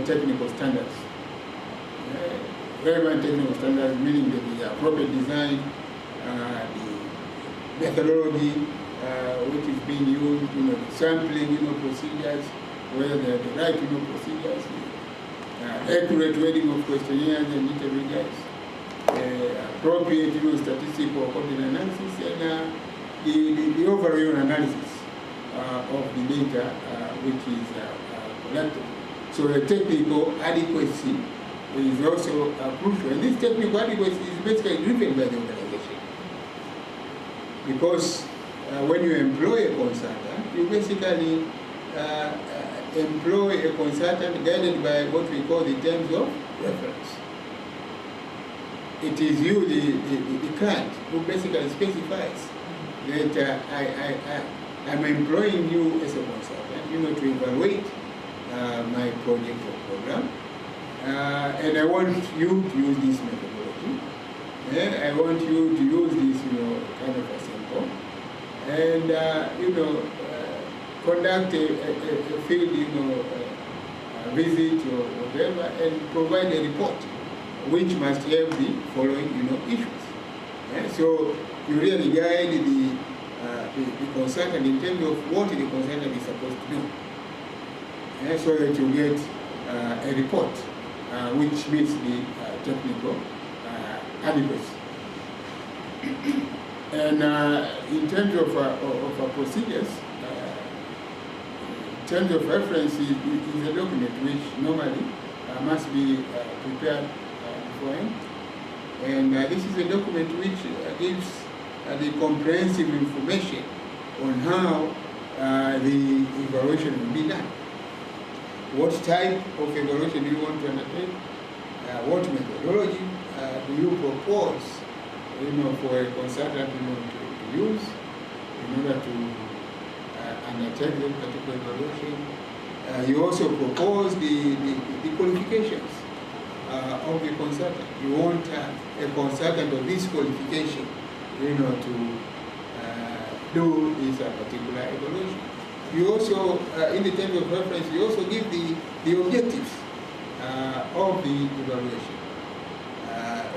technical standards. Relevant technical standards meaning that the appropriate design, the methodology which is being used, the sampling, procedures, whether they're the right, procedures, accurate wording of questionnaires and interview guides, appropriate, statistical content analysis, and the overall analysis of the data which is collected. So the technical adequacy is also crucial, and this technical adequacy is basically driven by the organization. Because when you employ a consultant, you basically employ a consultant guided by what we call the terms of reference. It is you, the client, who basically specifies that I'm employing you as a consultant, to evaluate my project or program, and I want you to use this methodology, and I want you to use this, kind of a sample, and conduct a field, visit or whatever, and provide a report, which must have the following, issues. So you really guide the consultant in terms of what the consultant is supposed to do, so that you get a report which meets the technical adequacy. And in terms of procedures, in terms of reference is a document which normally must be prepared beforehand. And this is a document which gives the comprehensive information on how the evaluation will be done. What type of evaluation do you want to undertake? What methodology do you propose, for a consultant to use in order to undertake that particular evaluation? You also propose the qualifications of the consultant. You want a consultant of this qualification, to do this particular evaluation. You also, in the terms of reference, you also give the objectives of the evaluation.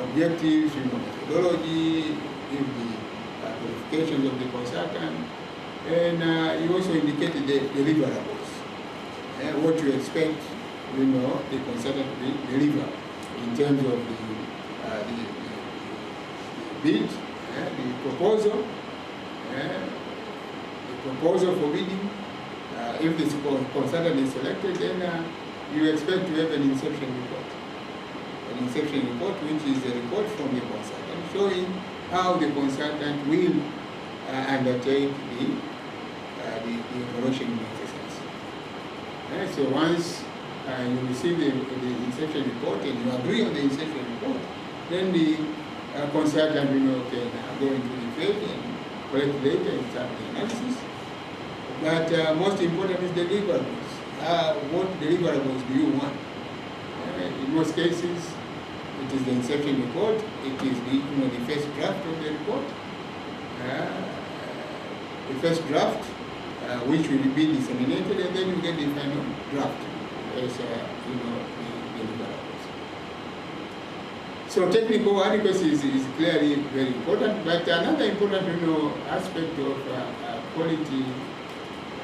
Objectives, methodology, give the qualifications of the consultant, and you also indicated the deliverables, what you expect, the consultant to deliver in terms of the bid, the proposal for bidding. If the consultant is selected, then you expect to have an inception report. An inception report, which is a report from the consultant showing how the consultant will undertake the evaluation exercise. So once you receive the inception report and you agree on the inception report, then the consultant will go into the field and collect data and start the analysis. But most important is deliverables. What deliverables do you want? In most cases, it is the inception report. It is the first draft of the report. The first draft, which will be disseminated, and then you get the final draft as the deliverables. So technical adequacy is clearly very important. But another important aspect of quality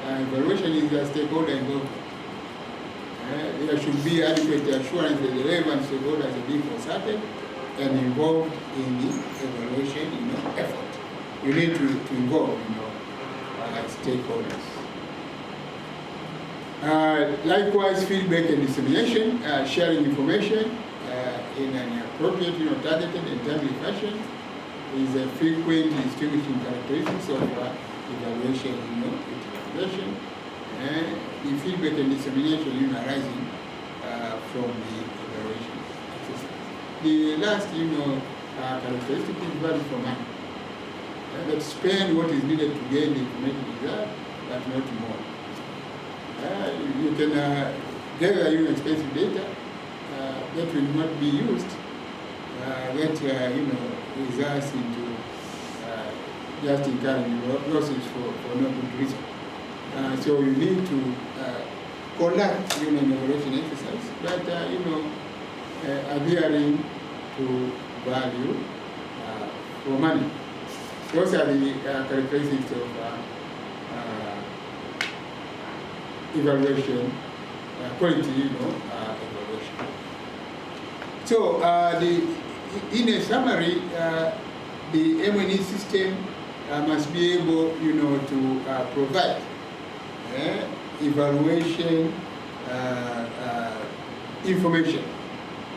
evaluation is the stakeholder involvement. There should be adequate assurance that the relevant stakeholders are being consulted and involved in the evaluation effort. You need to involve stakeholders. Likewise, feedback and dissemination, sharing information in an appropriate, targeted and timely fashion is a frequent distinguishing characteristics of evaluation, and the feedback and dissemination arising from the evaluation exercise. The last characteristic is value for money. That spend what is needed to gain the information desired, but not more. You can gather expensive data that will not be used, that results into just incurring losses for no good reason. So you need to conduct an evaluation exercise, but adhering to value for money. Those are the characteristics of evaluation, quality, evaluation. So in a summary, the M&E system must be able, to provide evaluation information,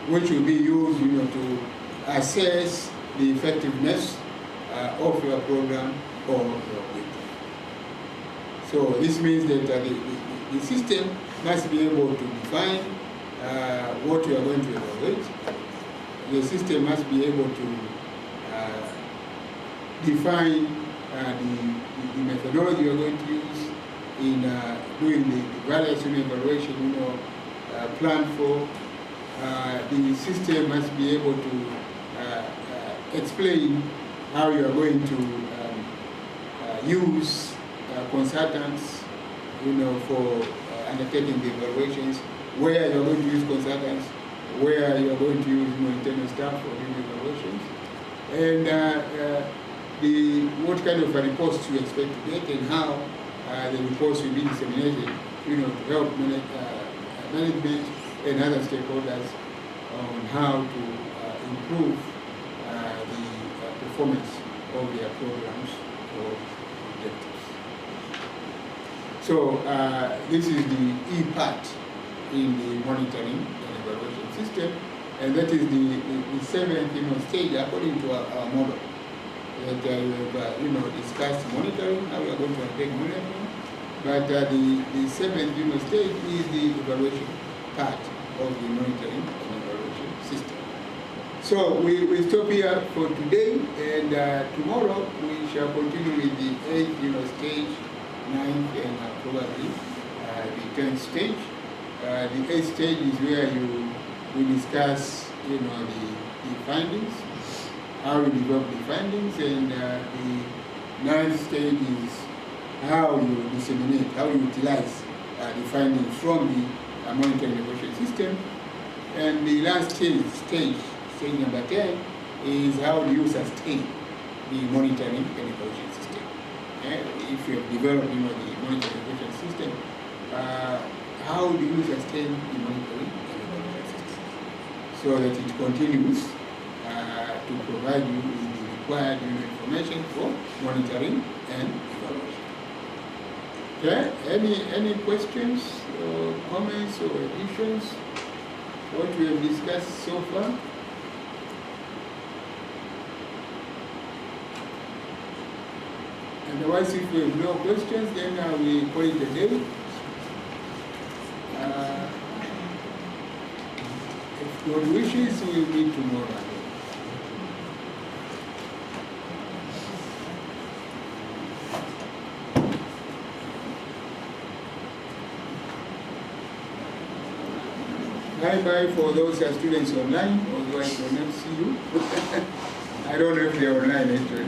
which will be used, to assess the effectiveness of your program or your bid. So this means that the system must be able to define what you are going to evaluate. The system must be able to define the methodology you are going to use in doing the various evaluation, planned for. The system must be able to explain how you are going to use consultants, for undertaking the evaluations, where you are going to use consultants, where you are going to use internal staff for doing evaluations, and what kind of reports you expect to get, and how the reports will be disseminated, to help management and other stakeholders on how to improve the performance of their programs or objectives. So this is the E part in the monitoring and evaluation system, and that is the seventh stage according to our model. That we have discussed monitoring, how we are going to undertake monitoring, but the seventh stage is the evaluation part of the monitoring and evaluation system. So we stop here for today, and tomorrow we shall continue with the eighth stage, ninth, and probably the 10th stage. The 8th stage is where we discuss the findings, how we develop the findings, and the 9th stage is how you disseminate, how you utilize the findings from the monitoring and evaluation system. And the last stage number 10, is how do you sustain the monitoring and evaluation system. If you have developed, the monitoring and evaluation system, how do you sustain the monitoring and evaluation system so that it continues to provide you with the required information for monitoring and evaluation? Okay, any questions or comments or additions? What we have discussed so far? Otherwise, if we have no questions, then we call it a day. If God wishes, we will meet tomorrow. Bye-bye for those students online, although I cannot see you. I don't know if they're online actually.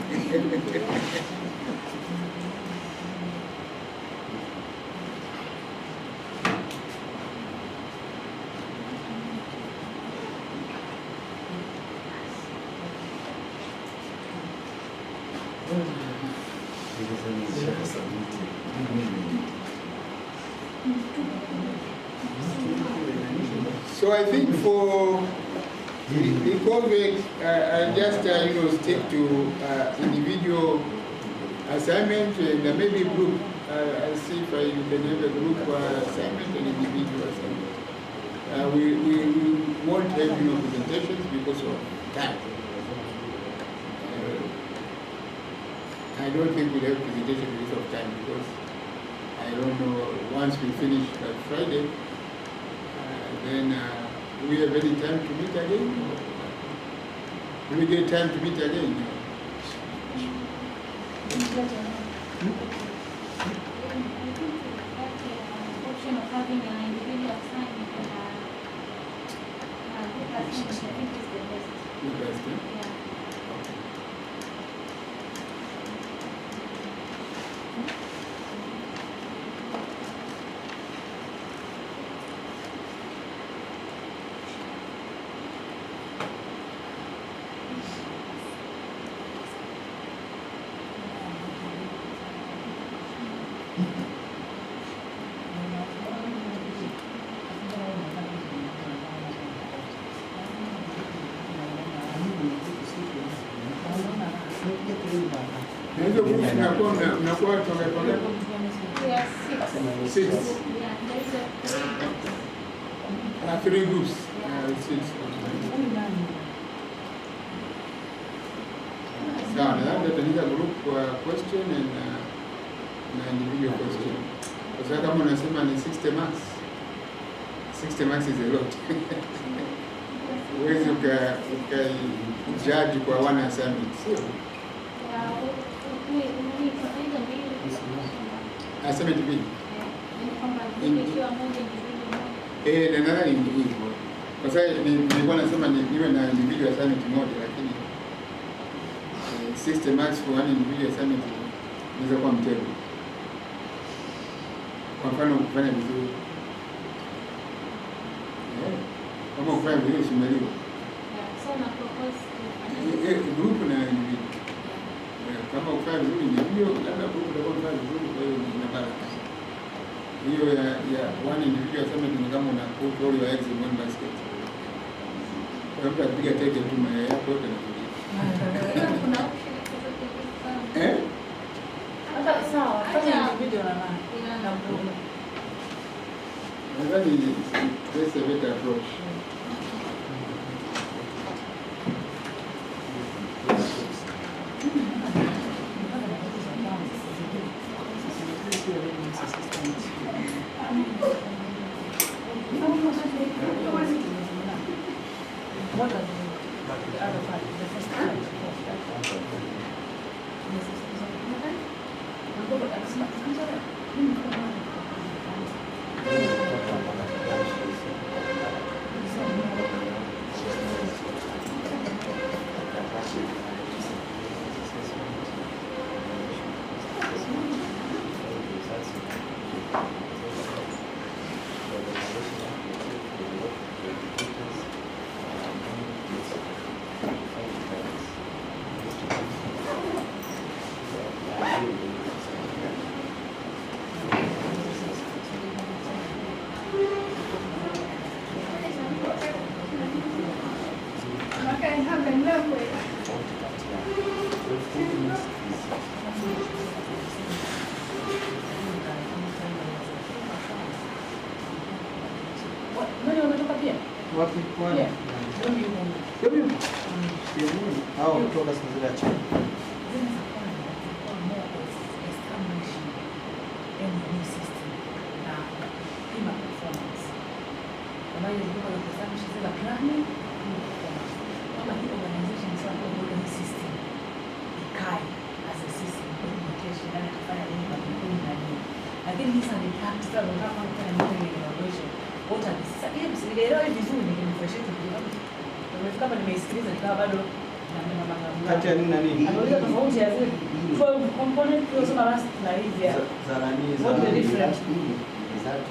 So I think for the COVID, I'll just stick to individual assignment and maybe group. I'll see if I can have a group assignment and individual assignment. We won't have presentations because of time. I don't think we'll have presentation because of time, because I don't know, once we finish by Friday, then we have any time to meet again? Will we get time to meet again? Option of having an individual assignment and group assignment, I think is the best. The best, eh? Yeah. Na hizo groups mnakuwa tonge. Yeah, six. Six. Yeah, there's a 3 groups. 6. Sawa, nadhani tutatengeneza group question na individual question. Kwa sababu kama unasema ni 60 marks. 60 marks is a lot. Huwezi judge kwa one assignment. Assignment mbili. Na nadhani ni hivyo. Kwa sababu nilikuwa nasema niwe na individual assignment moja, lakini 60 marks for one individual assignment inaweza kuwa mtego. Kwa mfano kufanya vizuri. Kama kufanya vizuri usimaliwe. Group na individual. Kama kufanya vizuri individual, labda group itakuwa kufanya vizuri, kwa hiyo ina balance. Hiyo ya one individual assignment ni kama una put all your eggs in one basket. Kwa hiyo utapiga teke tu mayai yako yote na kulia. Hata sawa, fanya individual na group. Nadhani that's a better approach. What are the other part? The first part. Wapi kwani? Yeah. Don't you want it? Hebu. Mm. Hao kutoka zile ya chini. Zile za kwanza zilikuwa more of establishing any new system na kupima performance. Ambayo ilikuwa ya establish zile planning na performance. Kama hii organization sasa kwa hii system ikae as a system implementation na kufanya nini kwa kikundi na nini. Lakini sasa ni practical unataka kufanya nini in evaluation. What are these? Sasa hiyo msielewe vizuri ni nimefresh tu kidogo. Nimefika hapa nimeisikiliza nikawa bado na mama. Kati ya nini na nini? Anauliza tofauti ya zile 12 component hizo kama last na hizi ya. Za nani za? What the difference? Exactly.